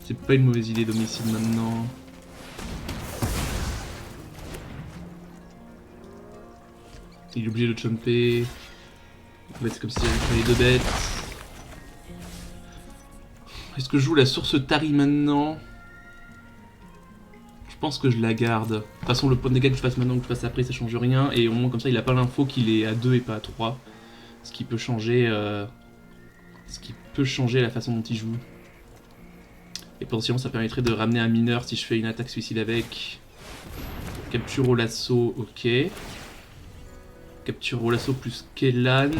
C'est pas une mauvaise idée d'homicide maintenant. Il est obligé de chomper. En fait, c'est comme si j'avais pris les deux bêtes. Est-ce que je joue la source Tari maintenant? Je pense que je la garde. De toute façon, le point de dégâts que je fasse maintenant ou que je fasse après, ça change rien. Et au moins, comme ça, il a pas l'info qu'il est à 2 et pas à 3. Ce qui peut changer... la façon dont il joue. Et potentiellement, ça permettrait de ramener un mineur si je fais une attaque suicide avec. Capture au lasso, ok. Capture au lasso plus Kellan.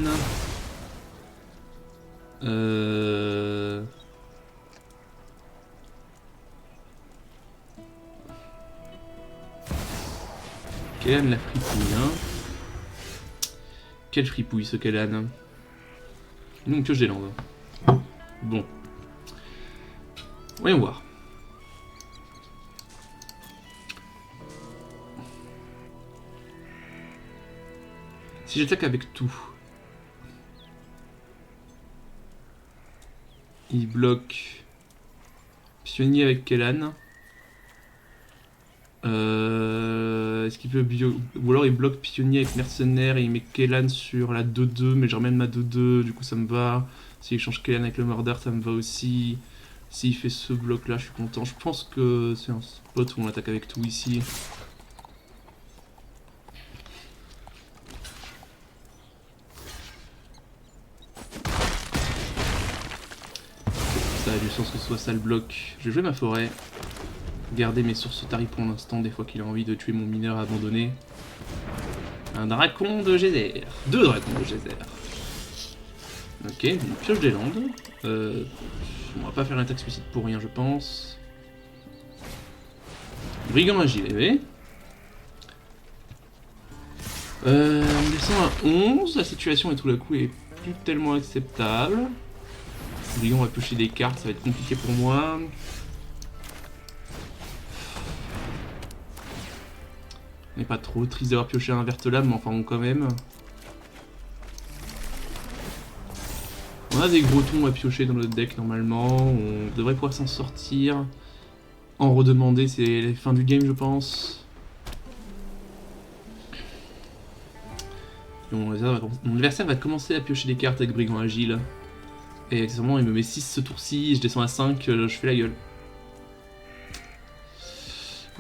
Kellan la fripouille, hein. Quelle fripouille ce Kellan. Donc pioche des landes. Bon. Voyons voir. Si j'attaque avec tout, il bloque pionnier avec Kellan. Est-ce qu'il peut ou alors il bloque pionnier avec mercenaire et il met Kellan sur la 2-2, mais je ramène ma 2-2, du coup ça me va. S'il change Kellan avec le mordeur, ça me va aussi. S'il fait ce bloc là, je suis content. Je pense que c'est un spot où on attaque avec tout ici. Ça a du sens que ce soit ça le bloc. Je vais jouer ma forêt. Garder mes sources Tari pour l'instant, des fois qu'il a envie de tuer mon mineur abandonné. Un dracon de Geyser. 2 dracons de Geyser. Ok, une pioche des landes. On va pas faire l'attaque suicide pour rien, je pense. Brigand à gilet. On descend à 11. La situation est tout à coup est plus tellement acceptable. Brigand va piocher des cartes, ça va être compliqué pour moi. On n'est pas trop triste d'avoir pioché un Vertelab, mais enfin bon, quand même. On a des gros tons à piocher dans notre deck normalement, on devrait pouvoir s'en sortir. En redemander, c'est la fin du game, je pense. Et mon adversaire va commencer à piocher des cartes avec Brigand Agile. Et accessoirement, il me met 6 ce tour-ci, je descends à 5, je fais la gueule.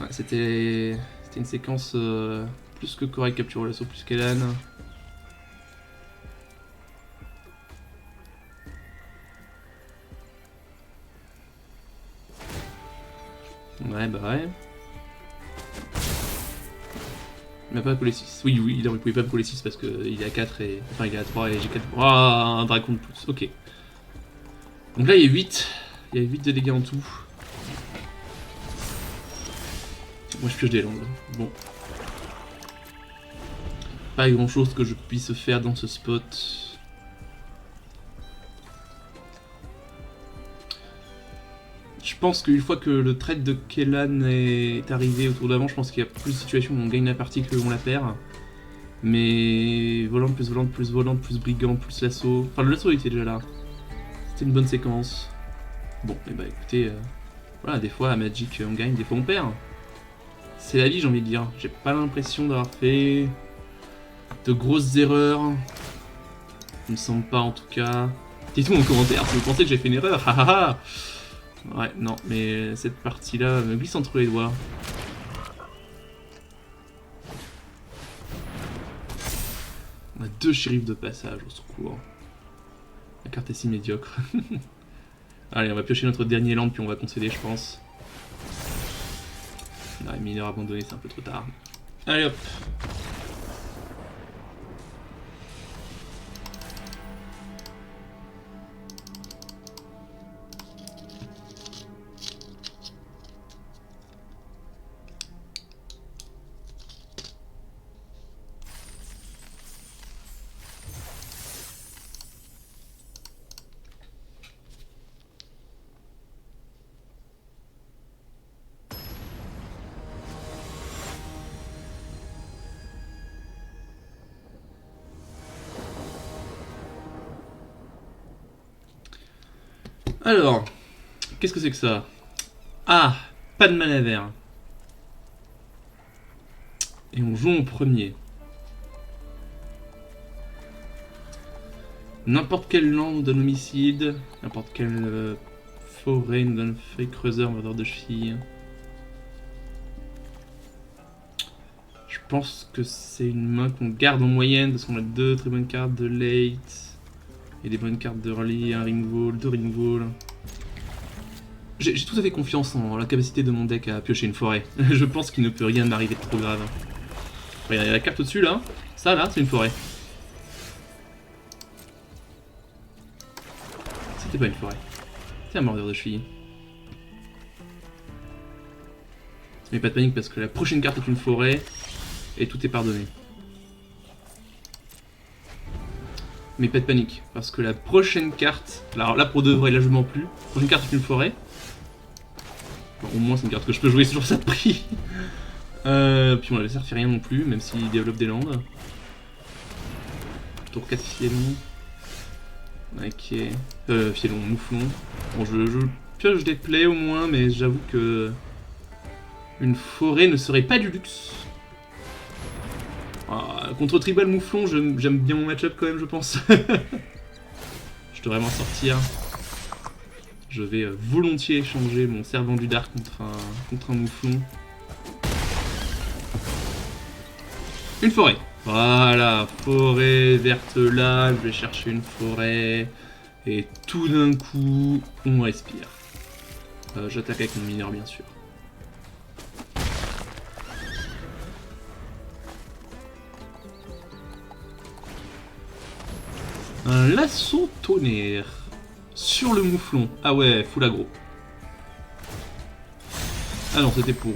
Ouais, c'était une séquence plus que correcte, capture l'assaut plus qu'Elan. Ouais, bah ouais. Il m'a pas collé 6. Oui, oui, il pouvait pas me coller 6 parce qu'il est à 4 et. Enfin, il est à 3 et j'ai 4. Oh, un dragon de plus, ok. Donc là, il y a 8. Il y a 8 de dégâts en tout. Moi, je pioche des landes. Bon. Pas grand chose que je puisse faire dans ce spot. Je pense qu'une fois que le trade de Kellan est arrivé autour d'avant, je pense qu'il y a plus de situations où on gagne la partie que on la perd. Mais volante plus volante plus volante plus brigand plus l'assaut. Enfin, le l'assaut était déjà là. C'était une bonne séquence. Bon, et bah écoutez, voilà, des fois à Magic on gagne, des fois on perd. C'est la vie, j'ai envie de dire. J'ai pas l'impression d'avoir fait de grosses erreurs. Il me semble pas en tout cas. Dites-moi en commentaire si vous pensez que j'ai fait une erreur. Hahaha. Ouais, non, mais cette partie-là me glisse entre les doigts. On a 2 shérifs de passage, au secours. La carte est si médiocre. Allez, on va piocher notre dernier land, puis on va concéder, je pense. Ouais, mineur abandonné, c'est un peu trop tard. Allez hop. Alors, qu'est-ce que c'est que ça? Ah, pas de mana vert. Et on joue en premier. N'importe quel land nous donne homicide, n'importe quelle forêt nous donne feuille creuseur, mordeur de cheville. Je pense que c'est une main qu'on garde en moyenne parce qu'on a 2 très bonnes cartes de late. Et des bonnes cartes d'early, un ringwall, 2 ringwall. J'ai tout à fait confiance en la capacité de mon deck à piocher une forêt. Je pense qu'il ne peut rien m'arriver de trop grave. Regardez, la carte au-dessus là, ça là, c'est une forêt. C'était pas une forêt. C'est un mordeur de cheville. Mais pas de panique parce que la prochaine carte est une forêt et tout est pardonné. Mais pas de panique parce que la prochaine carte, alors là pour de vrai, là je mens plus. La prochaine carte est une forêt. Bon, au moins c'est une carte que je peux jouer sur ça de prix. Puis mon adversaire fait rien non plus, même s'il développe des landes. Tour 4 Fielon. Ok. Fielon, mouflon. Bon, je pioche des plays au moins, mais j'avoue que une forêt ne serait pas du luxe. Ah, contre Tribal Mouflon, j'aime bien mon match-up quand même, je pense. Je devrais m'en sortir. Je vais volontiers échanger mon servant du Dark contre un mouflon. Une forêt. Voilà, forêt verte là, je vais chercher une forêt. Et tout d'un coup, on respire. J'attaque avec mon mineur, bien sûr. Un lasso tonnerre. Sur le mouflon. Ah ouais, full aggro. Ah non, c'était pour...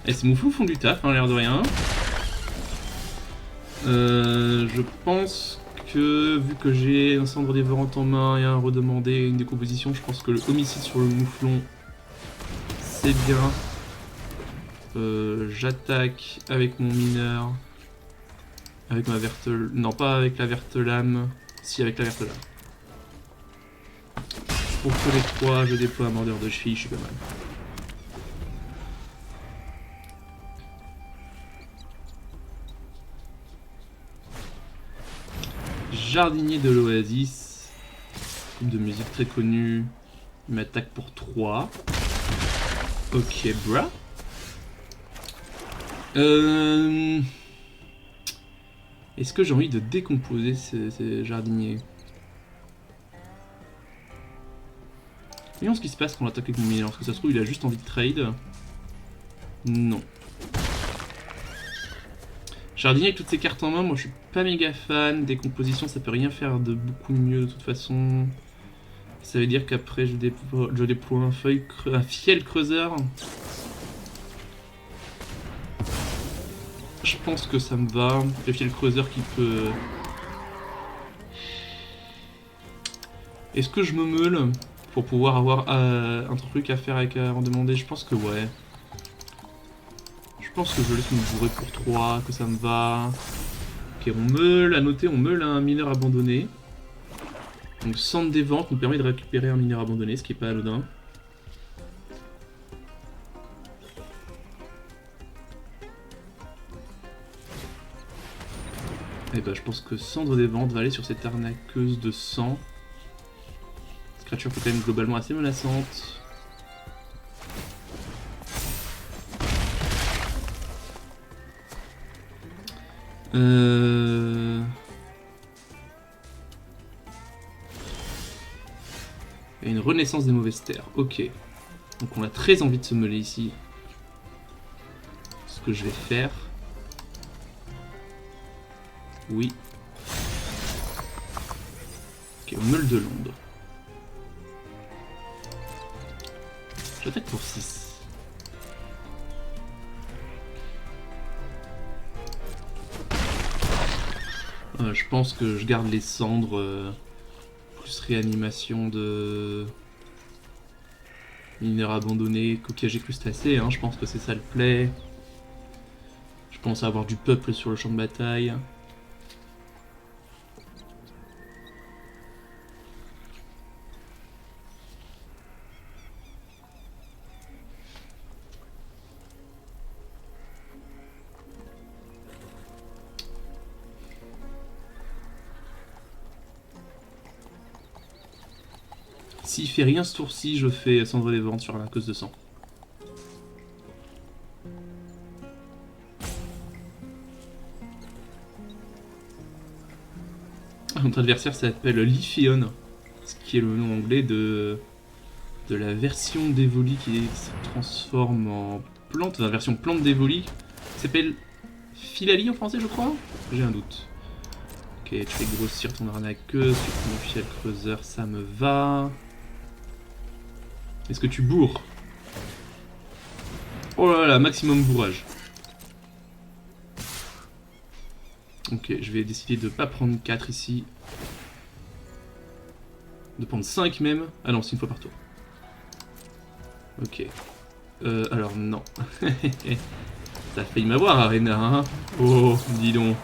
Eh, ces mouflons font du taf, hein, l'air de rien. Je pense que, vu que j'ai un cendre dévorante en main et un redemandé et une décomposition, je pense que le homicide sur le mouflon, c'est bien. J'attaque avec mon mineur. Avec ma verte... Non, pas avec la verte lame. Si, avec la verte lame. Pour que les 3, je déploie un mordeur de cheville, je suis pas mal. Jardinier de l'Oasis. Groupe de musique très connu. Il m'attaque pour 3. Ok, bra. Est-ce que j'ai envie de décomposer ces jardiniers? Voyons ce qui se passe quand on attaque avec mon mineur. Parce que ça se trouve, il a juste envie de trade. Non. Jardinier avec toutes ces cartes en main, moi je suis pas méga fan. Décomposition, ça peut rien faire de beaucoup mieux de toute façon. Ça veut dire qu'après je déploie un fiel creuseur. Je pense que ça me va. Le fiel creuseur qui peut... Est-ce que je me meule pour pouvoir avoir un truc à faire avec un demander? Je pense que ouais. Je pense que je laisse me bourrer pour 3, que ça me va. Ok, on meule, à noter, on meule un mineur abandonné. Donc centre des ventes nous permet de récupérer un mineur abandonné, ce qui est pas anodin. Et bah je pense que cendre des ventes va aller sur cette arnaqueuse de sang. Cette créature est quand même globalement assez menaçante. Et une renaissance des mauvaises terres. Ok. Donc on a très envie de se meuler ici. Ce que je vais faire. Oui. Ok, on meule de l'onde. J'attaque pour 6. Je pense que je garde les cendres. Plus réanimation de... mineurs abandonnés, coquillage et crustacés, hein, je pense que c'est ça le play. Je pense avoir du peuple sur le champ de bataille. S'il fait rien ce tour-ci, je fais cendre des ventes sur la cause de sang. Notre adversaire s'appelle Lyphéon, ce qui est le nom anglais de la version d'Evoli qui se transforme en plante, la version plante d'Evoli, qui s'appelle Philali en français, je crois. J'ai un doute. Ok, tu fais grossir ton arnaqueuse, tu prends mon fiel creuseur, ça me va. Est-ce que tu bourres? Oh là là, maximum bourrage. Ok, je vais décider de pas prendre 4 ici. De prendre 5 même. Ah non, c'est une fois par tour. Ok. Alors non. Ça a failli m'avoir, Arena, hein. Oh, dis donc.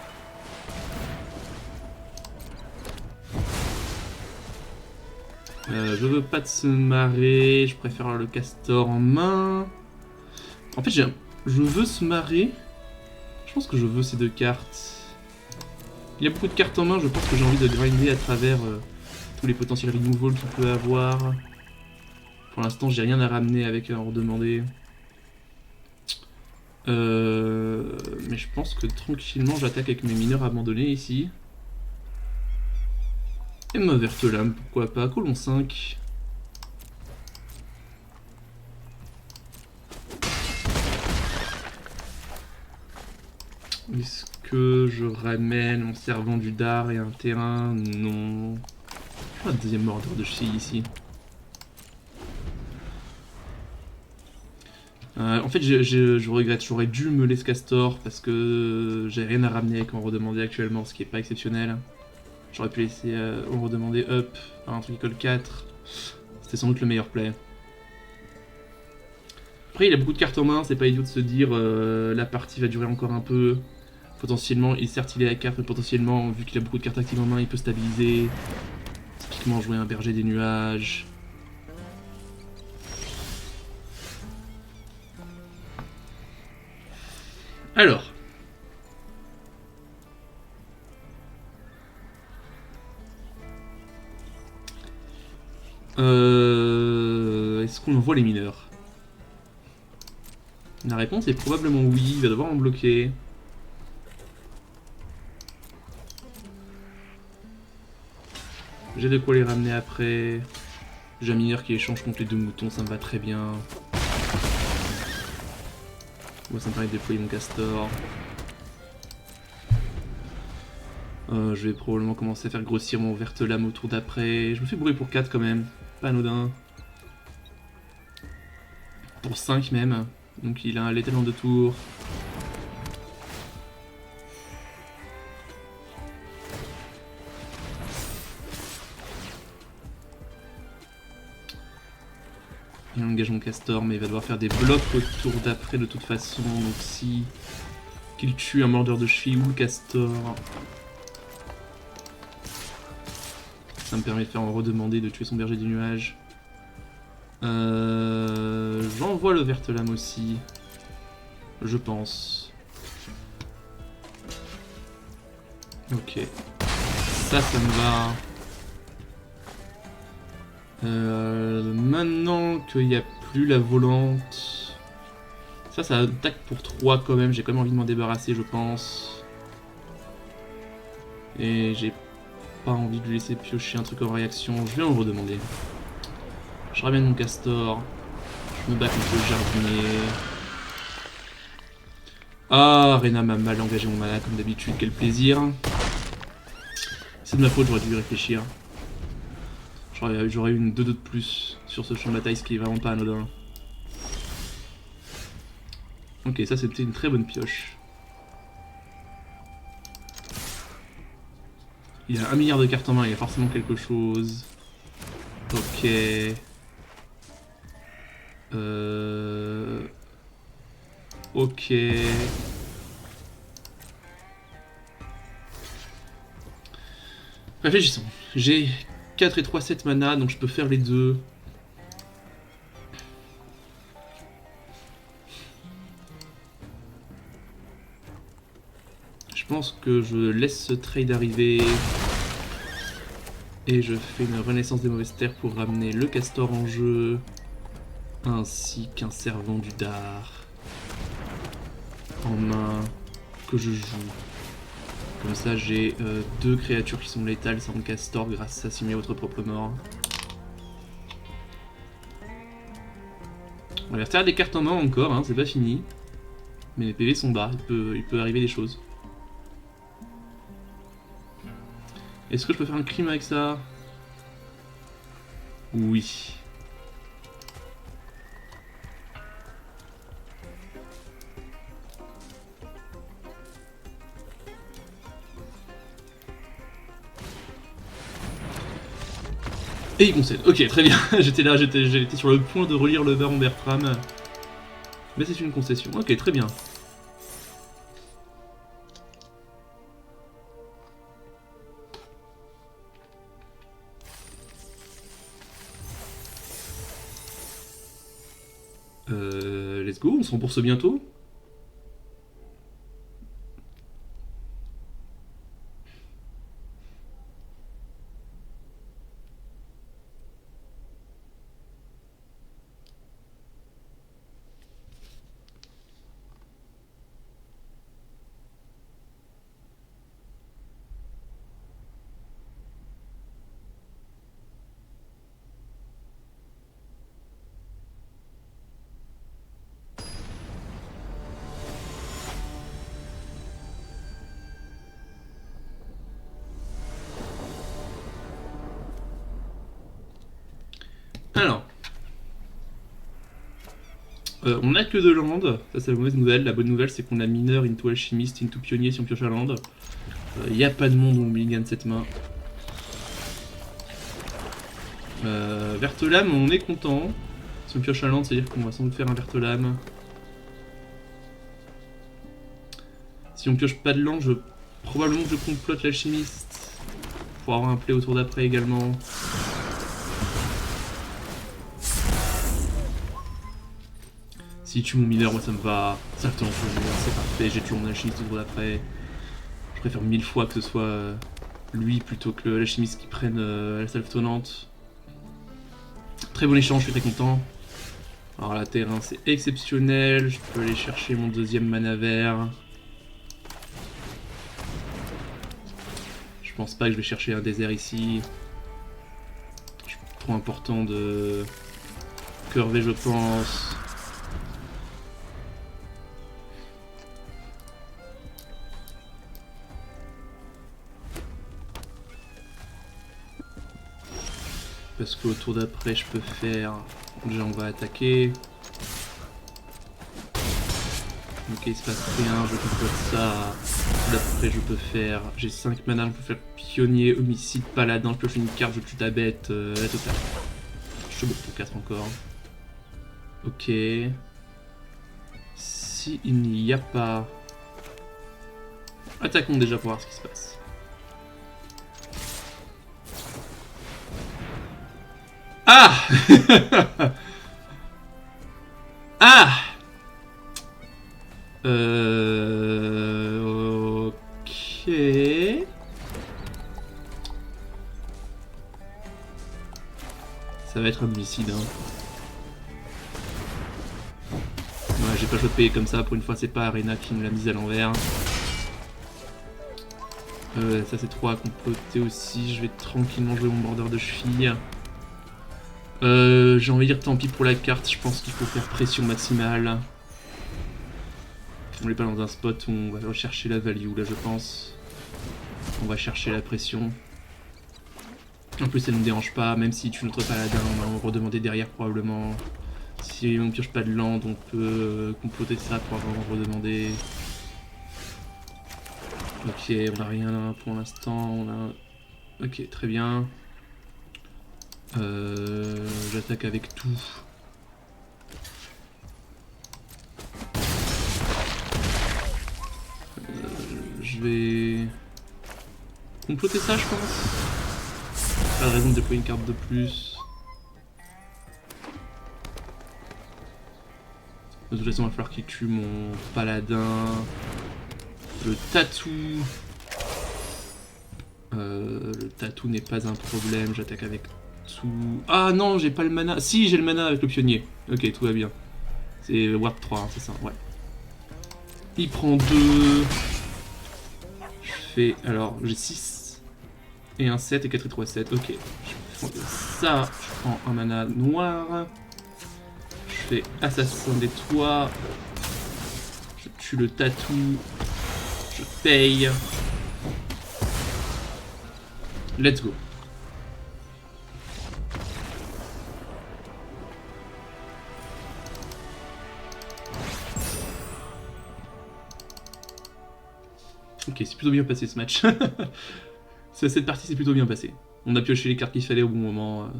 Je veux pas de se marrer, je préfère avoir le castor en main. En fait, je veux se marrer. Je pense que je veux ces 2 cartes. Il y a beaucoup de cartes en main, je pense que j'ai envie de grinder à travers tous les potentiels removals qu'il peut avoir. Pour l'instant, j'ai rien à ramener avec un redemandé. Mais je pense que tranquillement, j'attaque avec mes mineurs abandonnés ici. Et ma verte lame, pourquoi pas, colon 5. Est-ce que je ramène mon servant du dard et un terrain? Non. Un deuxième mordeur de cheville ici. En fait, je regrette, j'aurais dû me laisser castor parce que j'ai rien à ramener avec en redemander actuellement, ce qui est pas exceptionnel. J'aurais pu laisser on redemander up par un truc qui colle 4. C'était sans doute le meilleur play. Après, il a beaucoup de cartes en main, c'est pas idiot de se dire la partie va durer encore un peu. Potentiellement, certes, il est à 4, mais potentiellement, vu qu'il a beaucoup de cartes actives en main, il peut stabiliser. Typiquement, jouer un berger des nuages. Alors. Est-ce qu'on envoie les mineurs? La réponse est probablement oui, il va devoir en bloquer. J'ai de quoi les ramener après. J'ai un mineur qui échange contre les 2 moutons, ça me va très bien. Moi ça me permet de déployer mon castor. Je vais probablement commencer à faire grossir mon verte lame au tour d'après. Je me fais bourrer pour 4 quand même, pas anodin. Pour 5 même, donc il a un létal en 2 tours. Il engage mon castor, mais il va devoir faire des blocs au tour d'après de toute façon. Donc si qu'il tue un mordeur de cheville ou le castor, ça me permet de faire en redemander de tuer son berger des nuages. J'envoie le verte lame aussi, je pense. Ok, ça me va. Maintenant qu'il n'y a plus la volante, ça attaque pour 3 quand même, j'ai quand même envie de m'en débarrasser je pense. Et j'ai pas envie de lui laisser piocher un truc en réaction, je vais en redemander. Je ramène mon castor, je me bats contre le jardinier. Ah, Rena m'a mal engagé mon mana comme d'habitude, quel plaisir. C'est de ma faute, j'aurais dû y réfléchir. J'aurais eu une 2-2 de plus sur ce champ de bataille, ce qui est vraiment pas anodin. Ok, ça c'était une très bonne pioche. Il a 1 milliard de cartes en main, il y a forcément quelque chose. Ok. Ok. Réfléchissons. J'ai 4 et 3, 7 mana, donc je peux faire les deux. Je pense que je laisse ce trade arriver. Et je fais une renaissance des mauvaises terres pour ramener le castor en jeu. Ainsi qu'un servant du dard. En main. Que je joue. Comme ça j'ai 2 créatures qui sont létales sans castor grâce à simuler votre propre mort. On va retirer des cartes en main encore, hein, c'est pas fini. Mais les PV sont bas, il peut arriver des choses. Est-ce que je peux faire un crime avec ça? Oui. Et il concède. Ok, très bien. J'étais sur le point de relire le Baron Bertram. Mais c'est une concession. Ok, très bien. Let's go, on se rembourse bientôt. Alors. On a que 2 landes, ça c'est la mauvaise nouvelle. La bonne nouvelle c'est qu'on a mineur, into alchimiste, into pionnier si on pioche à land. Y a pas de monde où on mulligan cette main. Verte lame, on est content. Si on pioche un land, c'est-à-dire qu'on va sans doute faire un verte lame. Si on pioche pas de land, probablement que je complote l'alchimiste. Pour avoir un play au tour d'après également. Si tue mon mineur, moi ça me va. Ça le temps, c'est parfait, j'ai tué mon alchimiste au tour d'après. Je préfère 1000 fois que ce soit lui plutôt que l'alchimiste qui prenne la salve tonnante. Très bon échange, je suis très content. Alors la terrain c'est exceptionnel, je peux aller chercher mon deuxième mana vert. Je pense pas que je vais chercher un désert ici. Trop important de curver je pense. Parce qu'au tour d'après je peux faire... Déjà on va attaquer. Ok il se passe rien, je complote ça. D'après je peux faire... J'ai 5 mana, je peux faire pionnier, homicide, paladin, je pioche une carte, je tue ta bête, la totale. Je suis bon pour 4 encore. Ok. Si il n'y a pas... Attaquons déjà pour voir ce qui se passe. Ah Ah Ok. Ça va être un homicide, hein. Ouais, j'ai pas le choix de payer comme ça, pour une fois c'est pas Arena qui me l'a mise à l'envers. Ça c'est 3 à comploter aussi, je vais tranquillement jouer mon border de cheville. J'ai envie de dire tant pis pour la carte, je pense qu'il faut faire pression maximale. On n'est pas dans un spot où on va rechercher la value là je pense. On va chercher la pression. En plus elle ne me dérange pas, même si tu notre paladin, on va en redemander derrière probablement. Si on pioche pas de land, on peut comploter ça pour avoir redemandé. Ok, on n'a rien là pour l'instant, on a... Ok, très bien. J'attaque avec tout. Je vais... comploter ça je pense. Pas de raison de déployer une carte de plus. De toute façon il va falloir qu'il tue mon paladin. Le tatou. Le tatou n'est pas un problème, j'attaque avec tout. Ah non, j'ai pas le mana. Si, j'ai le mana avec le pionnier. Ok, tout va bien. C'est Warp 3, hein, c'est ça, ouais. Il prend 2. Je fais... Alors, j'ai 6. Et un 7 et 4 et 3, 7. Ok. Je prends ça, je prends un mana noir. Je fais Assassin des Toits. Je tue le tatou. Je paye. Let's go. Ok, c'est plutôt bien passé ce match. Cette partie s'est plutôt bien passée. On a pioché les cartes qu'il fallait au bon moment.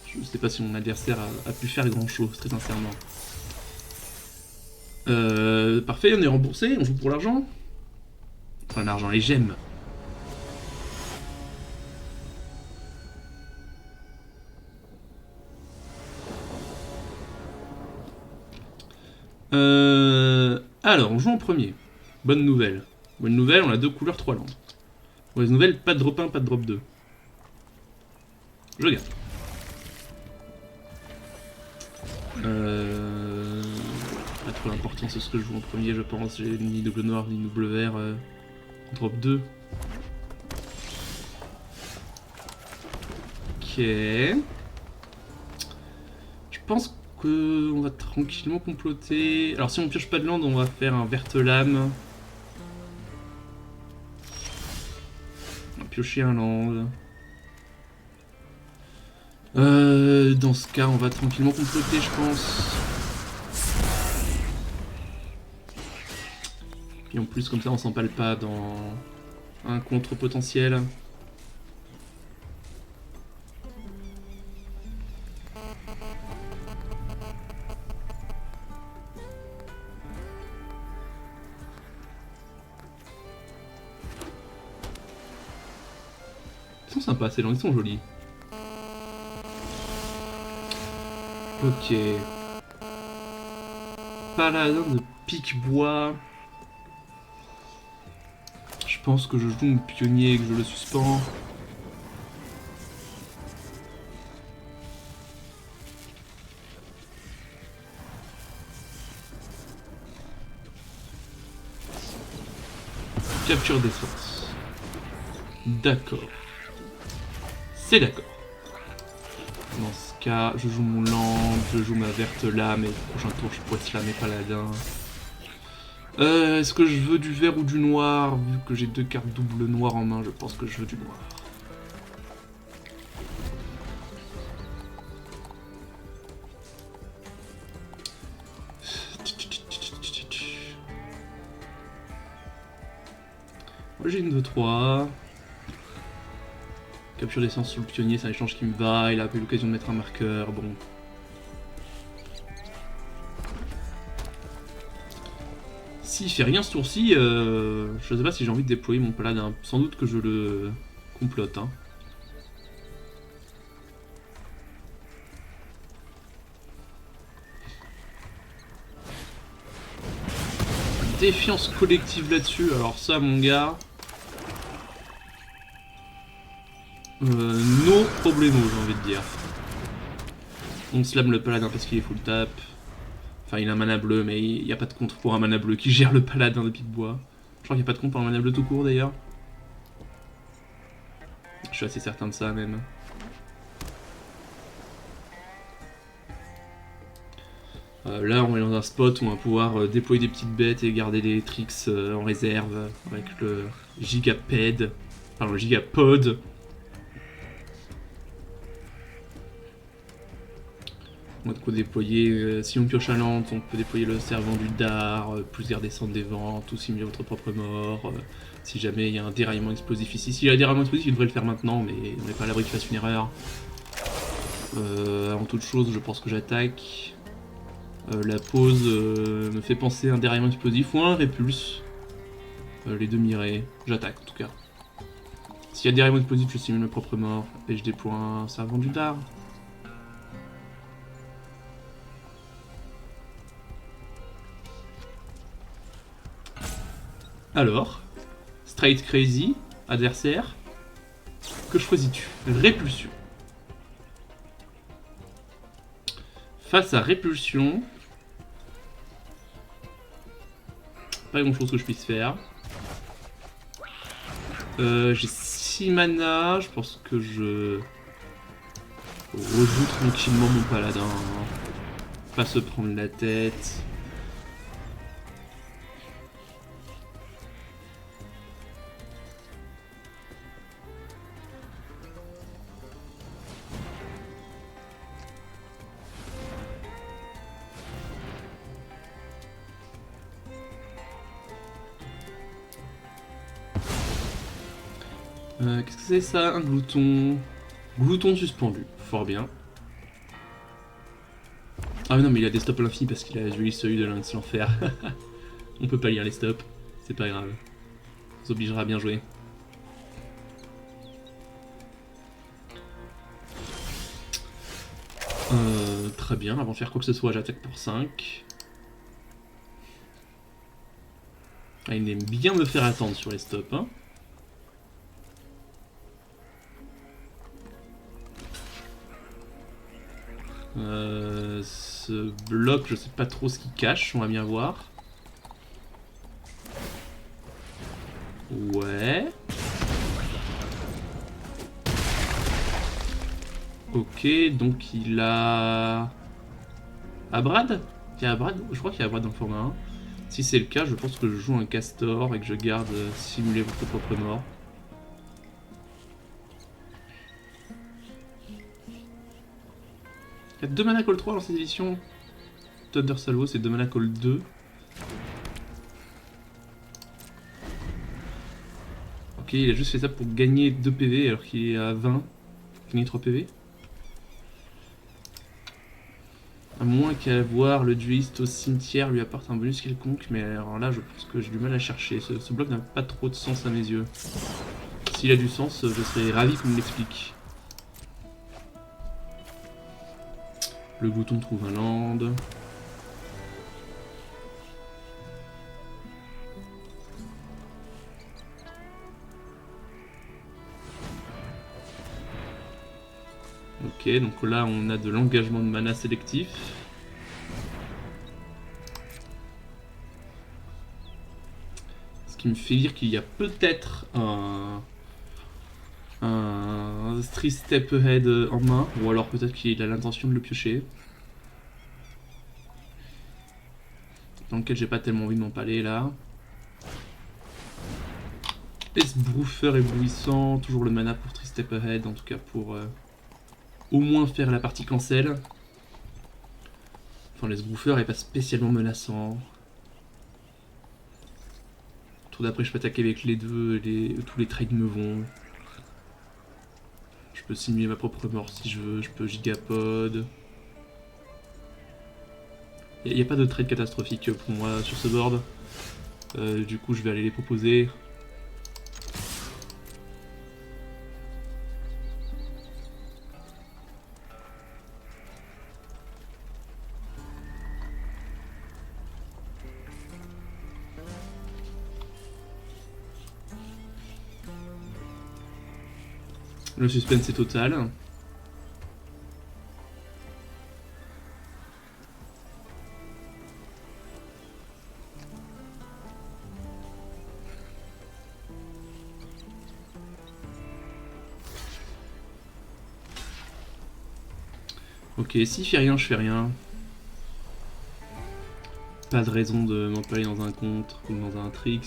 Je sais pas si mon adversaire a pu faire grand chose, très sincèrement. Parfait, on est remboursé, on joue pour l'argent. Enfin l'argent, les gemmes. Alors, on joue en premier. Bonne nouvelle. Bonne nouvelle, on a 2 couleurs, 3 landes. Mauvaise nouvelle, pas de drop 1, pas de drop 2. Je garde. Pas trop important c'est ce que je joue en premier, je pense. J'ai ni double noir, ni double vert. Drop 2. Ok. Je pense qu'on va tranquillement comploter. Alors si on pioche pas de land, on va faire un verte lame. On va piocher un land. Dans ce cas, on va tranquillement comploter, je pense. Et en plus, comme ça, on s'empale pas dans un contre potentiel. Ils sont sympas ces gens, ils sont jolis. Ok. Paladin de pique-bois. Je pense que je joue mon pionnier et que je le suspends. Capture d'essence. D'accord. C'est d'accord. Dans ce cas, je joue mon lampe, je joue ma verte lame et le prochain tour je poisse lame et paladin. Est-ce que je veux du vert ou du noir? Vu que j'ai 2 cartes double noir en main, je pense que je veux du noir. Moi j'ai une 2-3. Capture d'essence sur le pionnier, c'est un échange qui me va. Il a eu l'occasion de mettre un marqueur, bon. S'il fait rien ce tour-ci, je sais pas si j'ai envie de déployer mon paladin. Sans doute que je le complote. Hein. Défiance collective là-dessus, alors ça mon gars... no problemo, j'ai envie de dire. On slam le paladin parce qu'il est full tap. Enfin, il a un mana bleu, mais il n'y a pas de contre pour un mana bleu qui gère le paladin de pique-bois. Je crois qu'il n'y a pas de contre pour un mana bleu tout court d'ailleurs. Je suis assez certain de ça même. Là, on est dans un spot où on va pouvoir déployer des petites bêtes et garder des tricks en réserve avec le Gigaped. Enfin, le Gigapod. On a de quoi déployer, si on pioche à lente, on peut déployer le servant du dard, plus garder descendre des ventes, ou simuler votre propre mort, si jamais il y a un déraillement explosif ici. S'il y a un déraillement explosif, il devrait le faire maintenant, mais on n'est pas à l'abri qu'il fasse une erreur. Avant toute chose, je pense que j'attaque. La pause me fait penser à un déraillement explosif ou un répulse. Les deux mirés, j'attaque en tout cas. S'il y a déraillement explosif, je simule ma propre mort, et je déploie un servant du dard. Alors, Straight Crazy, adversaire, que choisis-tu? Répulsion. Face à Répulsion, pas grand chose que je puisse faire. J'ai 6 mana, je pense que je rejoue tranquillement mon paladin. Pas se prendre la tête. Qu'est-ce que c'est ça? Un glouton. Glouton suspendu. Fort bien. Ah mais non, mais il a des stops à l'infini parce qu'il a joué celui de l'enfer. On peut pas lire les stops. C'est pas grave. On s'obligera à bien jouer. Très bien. Avant de faire quoi que ce soit, j'attaque pour 5. Ah, il aime bien me faire attendre sur les stops. Hein. Ce bloc, je sais pas trop ce qu'il cache, on va bien voir. Ouais. Ok, donc il a... Abrad? Il y a Abrad? Je crois qu'il y a Abrad dans le format 1. Si c'est le cas, je pense que je joue un castor et que je garde simuler votre propre mort. Il y a 2 mana call 3 dans cette édition. Thunder Salvo, c'est 2 mana call 2. Ok, il a juste fait ça pour gagner 2 PV alors qu'il est à 20. Gagner 3 PV. À moins qu'avoir le dueliste au cimetière lui apporte un bonus quelconque, mais alors là je pense que j'ai du mal à chercher. Ce bloc n'a pas trop de sens à mes yeux. S'il a du sens, je serais ravi qu'on me l'explique. Le glouton trouve un land. Ok, donc là on a de l'engagement de mana sélectif. Ce qui me fait dire qu'il y a peut-être un 3 step ahead en main, ou alors peut-être qu'il a l'intention de le piocher. Dans lequel j'ai pas tellement envie de m'empaler là. Esbrouffer éblouissant, toujours le mana pour 3 step ahead, en tout cas pour au moins faire la partie cancel. Enfin, l'esbrouffer est pas spécialement menaçant. Tour d'après, je peux attaquer avec les deux, tous les trades me vont. Je peux simuler ma propre mort si je veux, je peux gigapod. Il n'y a pas de trade catastrophique pour moi sur ce board. Du coup, je vais aller les proposer. Le suspense est total. Ok, s'il fait rien, je fais rien. Pas de raison de m'empaler dans un contre ou dans un tricks.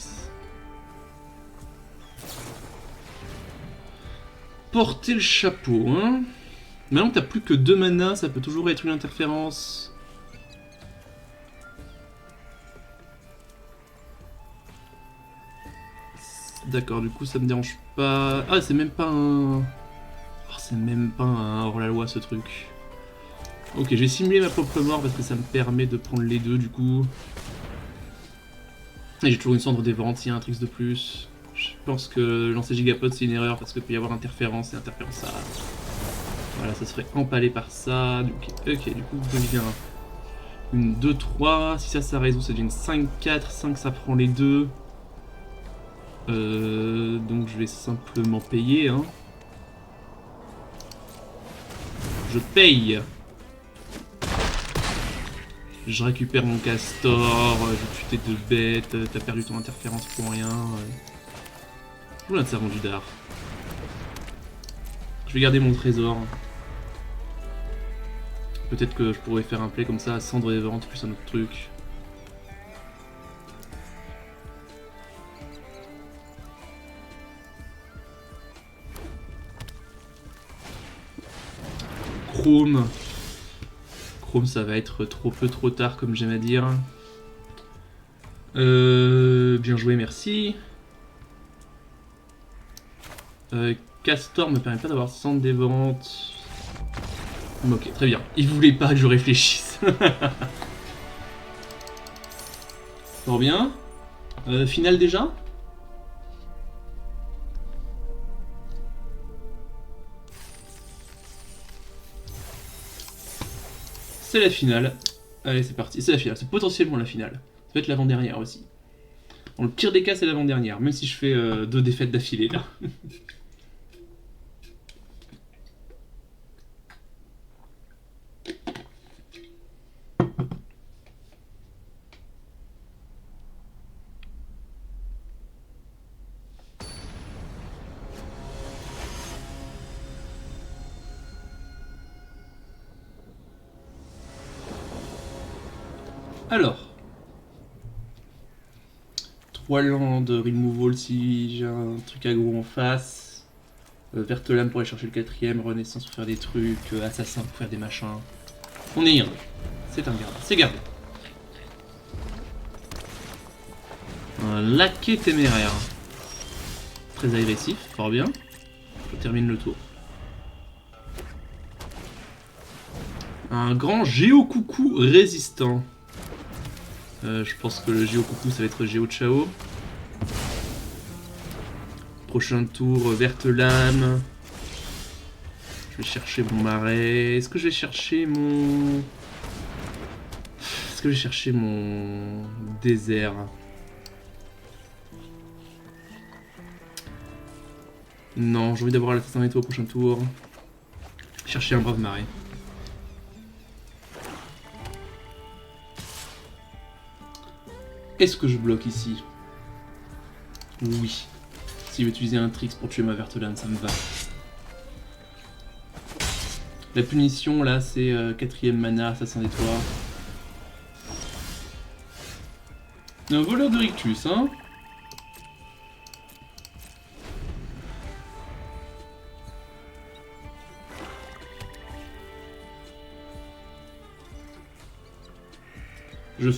Porter le chapeau, hein. Maintenant que t'as plus que 2 mana, ça peut toujours être une interférence. D'accord, du coup ça me dérange pas. Ah, c'est même pas un... Oh, c'est même pas un hors-la-loi ce truc. Ok, je vais simuler ma propre mort parce que ça me permet de prendre les deux du coup. Et j'ai toujours une cendre dévorante s'il y a un tricks de plus. Je pense que lancer Gigapod c'est une erreur parce qu'il peut y avoir interférence et interférence ça... Voilà, ça serait empalé par ça. Ok, du coup ça devient une 2-3. Si ça résout, ça devient une 5-4. 5 ça prend les deux. Donc je vais simplement payer. Hein. Je paye. Je récupère mon castor. J'ai tué tes 2 bêtes. T'as perdu ton interférence pour rien. Oula, ça rendu d'art. Je vais garder mon trésor. Peut-être que je pourrais faire un play comme ça, cendre dévorante plus un autre truc. Chrome. Chrome, ça va être trop peu trop tard comme j'aime à dire. Bien joué, merci. Castor me permet pas d'avoir cendre dévorante. Ok, très bien. Il voulait pas que je réfléchisse. Fort bien. Finale déjà? C'est la finale. Allez, c'est parti. C'est la finale. C'est potentiellement la finale. Ça peut être l'avant-dernière aussi. Dans le pire des cas, c'est l'avant-dernière. Même si je fais 2 défaites d'affilée là. Alors. 3 landes, removal si j'ai un truc aggro en face. Verte lame pour aller chercher le 4ème, renaissance pour faire des trucs, assassin pour faire des machins. On est un. C'est un garde. C'est gardé. Un laquais téméraire. Très agressif, fort bien. Je termine le tour. Un grand géocoucou résistant. Je pense que le géocoucou ça va être Géo Chao. Prochain tour, verte lame. Je vais chercher mon marais. Est-ce que je vais chercher mon... Est-ce que je vais chercher mon désert? Non, j'ai envie d'avoir l'assassin étoile au prochain tour. Chercher un brave marais. Est-ce que je bloque ici? Oui. S'il veut utiliser un tricks pour tuer ma verte lame, ça me va. La punition là c'est 4ème mana, assassin d'étoile. Un voleur de rictus, hein.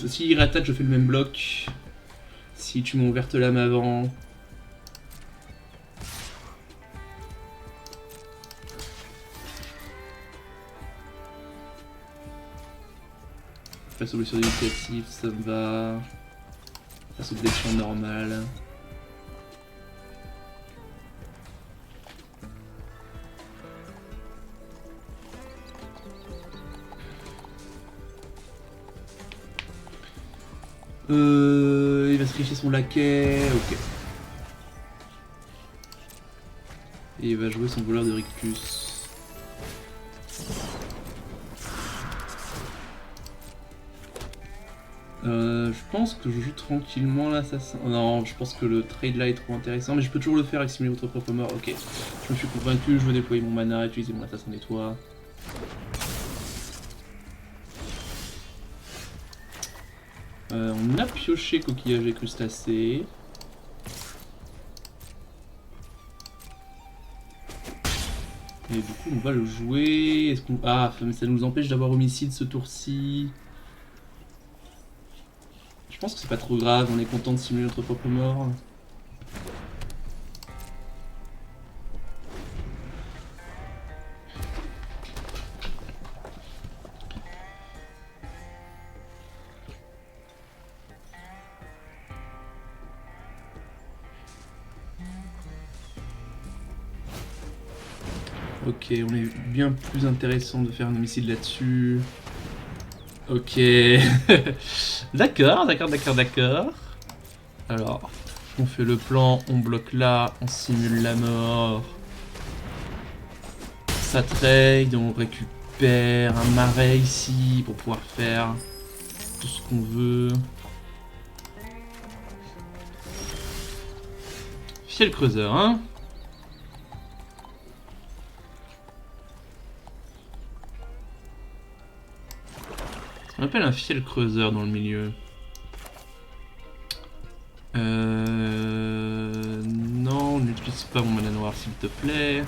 S'il réattaque, je fais le même bloc. Si tu m'as verte lame avant. Face aux blessures d'éducatif, ça me va. Face aux blessures normales. Il va se richer son laquais, ok. Et il va jouer son voleur de rictus. Je pense que je joue tranquillement l'assassin. Non, je pense que le trade là est trop intéressant, mais je peux toujours le faire avec simuler votre propre mort. Ok, je me suis convaincu, je veux déployer mon mana, utiliser mon assassin d'étoile. On a pioché coquillage et crustacé. Et du coup on va le jouer. Est-ce qu'on... Ah, mais ça nous empêche d'avoir homicide ce tour-ci. Je pense que c'est pas trop grave, on est content de simuler notre propre mort. Ok, on est bien plus intéressant de faire un homicide là-dessus. Ok. D'accord. Alors, on fait le plan, on bloque là, on simule la mort. Ça trade, on récupère un marais ici pour pouvoir faire tout ce qu'on veut. Fiel creuseur, hein. On appelle un fiel creuseur dans le milieu. Non, n'utilise pas mon mana noir s'il te plaît.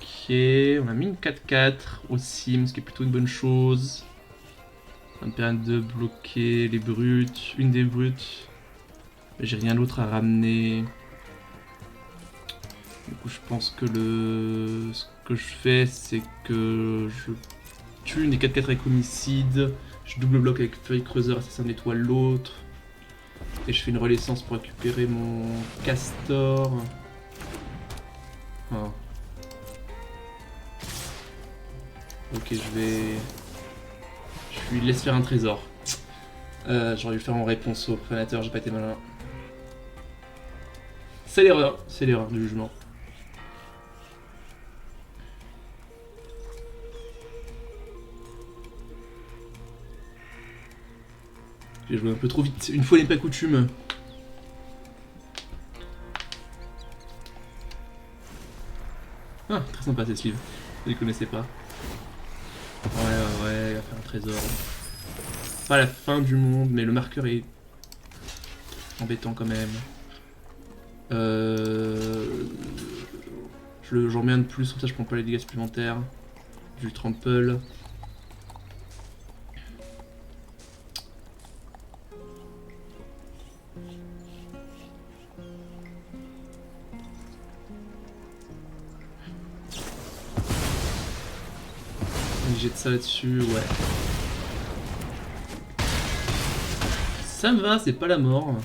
Ok, on a mis une 4-4 au sim, ce qui est plutôt une bonne chose. Ça me permet de bloquer les brutes, une des brutes. J'ai rien d'autre à ramener. Du coup, je pense que ce que je fais, c'est que je tue une des 4-4 avec homicide. Je double bloc avec feuille creuseur, assassin d'étoile l'autre. Et je fais une renaissance pour récupérer mon castor. Oh. Ok, je lui laisse faire un trésor. J'aurais dû le faire en réponse au prédateur, j'ai pas été malin. C'est l'erreur du jugement. J'ai joué un peu trop vite, une fois n'est pas coutume. Ah, très sympa cette sleeve, je les connaissais pas. Ouais, il va faire un trésor. Pas la fin du monde, mais le marqueur est embêtant quand même. J'en mets un de plus, comme ça je prends pas les dégâts supplémentaires. Du trample. Jette ça là-dessus, ouais. Ça me va, c'est pas la mort.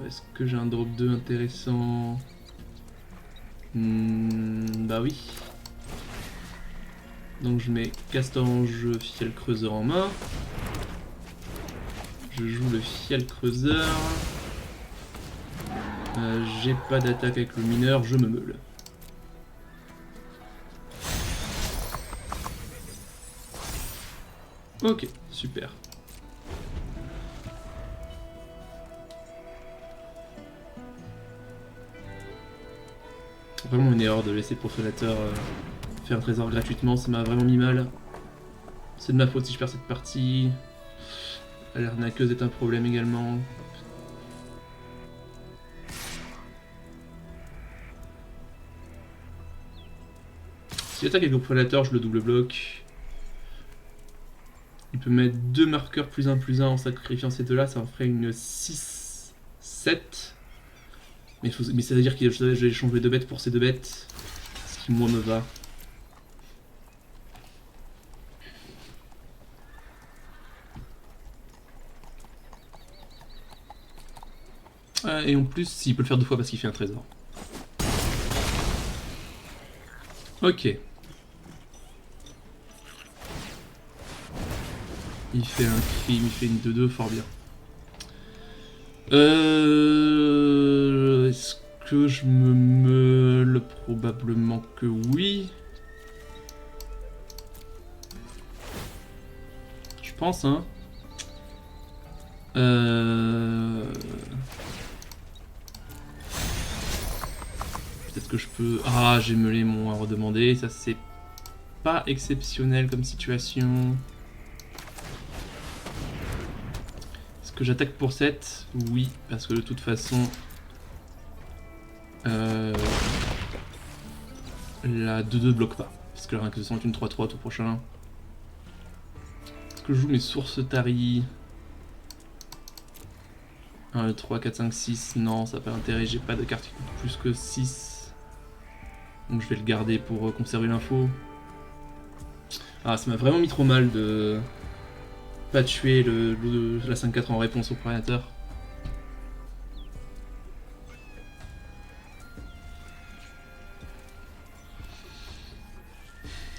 Est-ce que j'ai un drop 2 intéressant? Bah oui. Donc je mets castor en jeu, fiel creuseur en main. Je joue le fiel creuseur. J'ai pas d'attaque avec le mineur, je me meule. Ok, super. Vraiment une erreur de laisser le profanateur faire un trésor gratuitement, ça m'a vraiment mis mal. C'est de ma faute si je perds cette partie. L'arnaqueuse est un problème également. Si j'attaque avec le profanateur, je le double bloc. Il peut mettre 2 marqueurs +1/+1 en sacrifiant ces deux-là, ça en ferait une 6, 7. Mais ça veut dire que je vais échanger 2 bêtes pour ces 2 bêtes. Ce qui, moi, me va. Et en plus, il peut le faire 2 fois parce qu'il fait un trésor. Ok. Il fait un crime, il fait une 2-2, fort bien. Est-ce que je me meule? Probablement que oui. Je pense, hein. Peut-être que je peux... Ah, j'ai meulé mon à redemander. Ça, c'est pas exceptionnel comme situation. Est-ce que j'attaque pour 7? Oui, parce que de toute façon... la 2-2 bloque pas. Parce que la Rinque de sang est une 3-3 tout prochain. Est-ce que je joue mes sources Tari? 1, 2, 3, 4, 5, 6. Non, ça n'a pas d'intérêt. J'ai pas de carte qui coûte plus que 6. Donc je vais le garder pour conserver l'info. Ah, ça m'a vraiment mis trop mal de pas tuer la 5-4 en réponse au prédateur.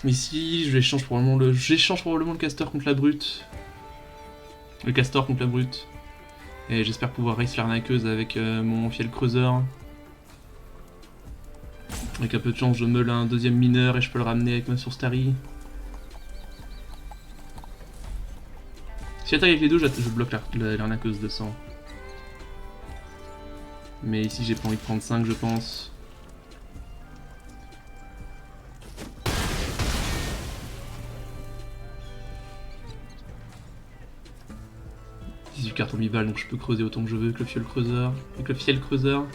Ici, j'échange probablement le castor contre la brute. Le castor contre la brute. Et j'espère pouvoir race l'arnaqueuse avec mon fiel creuseur. Avec un peu de chance, je meule un deuxième mineur et je peux le ramener avec ma source Tari. Si j'attaque avec les deux, je bloque l'arnaqueuse de sang. Mais ici, j'ai pas envie de prendre 5, je pense. Cartes en mi-balle, donc je peux creuser autant que je veux avec le fiel creuseur. Avec le fiel creuseur.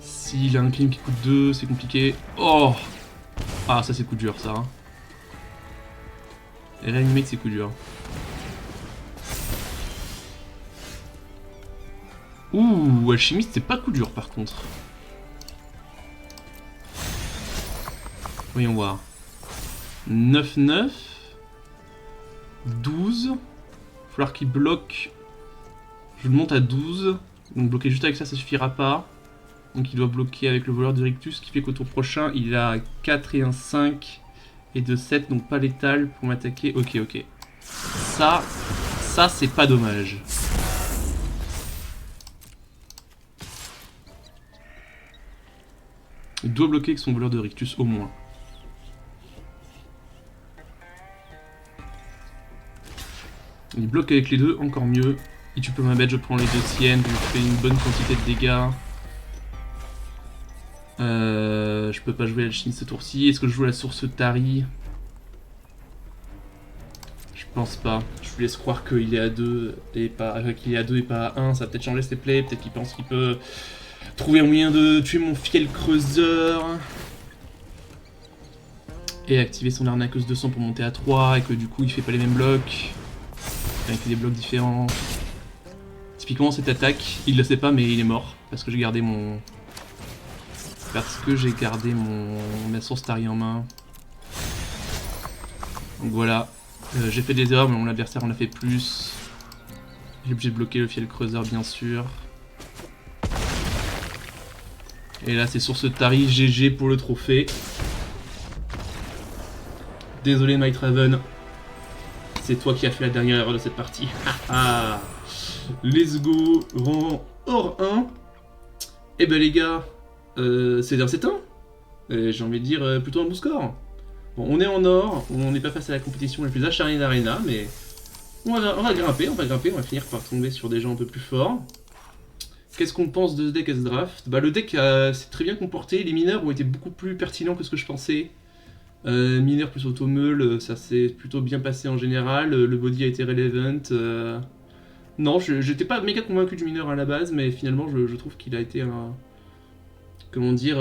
S'il a un crime qui coûte 2, c'est compliqué. Oh! Ah, ça c'est coup dur, ça. Hein. Et réanimate, c'est coup dur. Ouh, alchimiste, c'est pas coup dur par contre. Voyons voir. 9, 9. 12. Il va falloir qu'il bloque. Je le monte à 12. Donc bloquer juste avec ça, ça suffira pas. Donc il doit bloquer avec le voleur de Rictus, ce qui fait qu'au tour prochain, il a 4 et un 5 et 2, 7, donc pas létal pour m'attaquer. Ok, ok. Ça c'est pas dommage. Il doit bloquer avec son voleur de Rictus au moins. Il bloque avec les deux, encore mieux. Et tu peux ma bête, je prends les deux siennes, je fais une bonne quantité de dégâts. Je peux pas jouer l'alchimiste ce tour-ci. Est-ce que je joue la source Tari? Je pense pas. Je lui laisse croire qu'il est à 2 et pas à 1. Ça va peut-être changer ses plays. Peut-être qu'il pense qu'il peut trouver un moyen de tuer mon fiel creuseur. Et activer son arnaqueuse de sang pour monter à 3 et que du coup il fait pas les mêmes blocs. Il fait des blocs différents. Typiquement cette attaque, il le sait pas mais il est mort. Parce que j'ai gardé mon parce que j'ai gardé ma source Tari en main. Donc voilà, j'ai fait des erreurs, mais mon adversaire en a fait plus. J'ai obligé de bloquer le fiel creuseur, bien sûr. Et là, c'est sur ce Tari, GG pour le trophée. Désolé, Might Raven. C'est toi qui as fait la dernière erreur de cette partie. Let's go, rang hors 1. Eh ben les gars, c'est un 7-1. J'ai envie de dire plutôt un bon score. Bon, on est en or, on n'est pas face à la compétition la plus acharnée d'Arena, mais on va grimper, on va finir par tomber sur des gens un peu plus forts. Qu'est-ce qu'on pense de ce deck à ce draft? Bah, le deck s'est très bien comporté, les mineurs ont été beaucoup plus pertinents que ce que je pensais. Mineur plus automeule, ça s'est plutôt bien passé en général, le body a été relevant. Non, j'étais pas méga convaincu du mineur à la base, mais finalement je trouve qu'il a été un... Comment dire,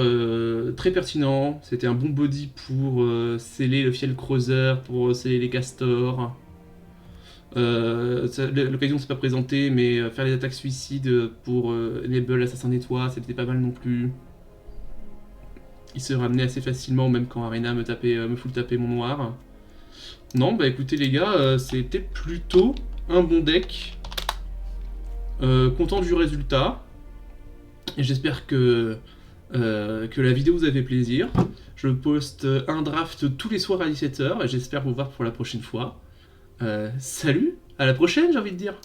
très pertinent. C'était un bon body pour sceller le fiel creuser, pour sceller les castors. L'occasion ne s'est pas présentée, mais faire les attaques suicides pour enable l'assassin des toits, c'était pas mal non plus. Il se ramenait assez facilement, même quand Arena me full tapait mon noir. Non, bah écoutez les gars, c'était plutôt un bon deck. Content du résultat. Et j'espère que la vidéo vous a fait plaisir. Je poste un draft tous les soirs à 17 h et j'espère vous voir pour la prochaine fois. Salut, à la prochaine j'ai envie de dire.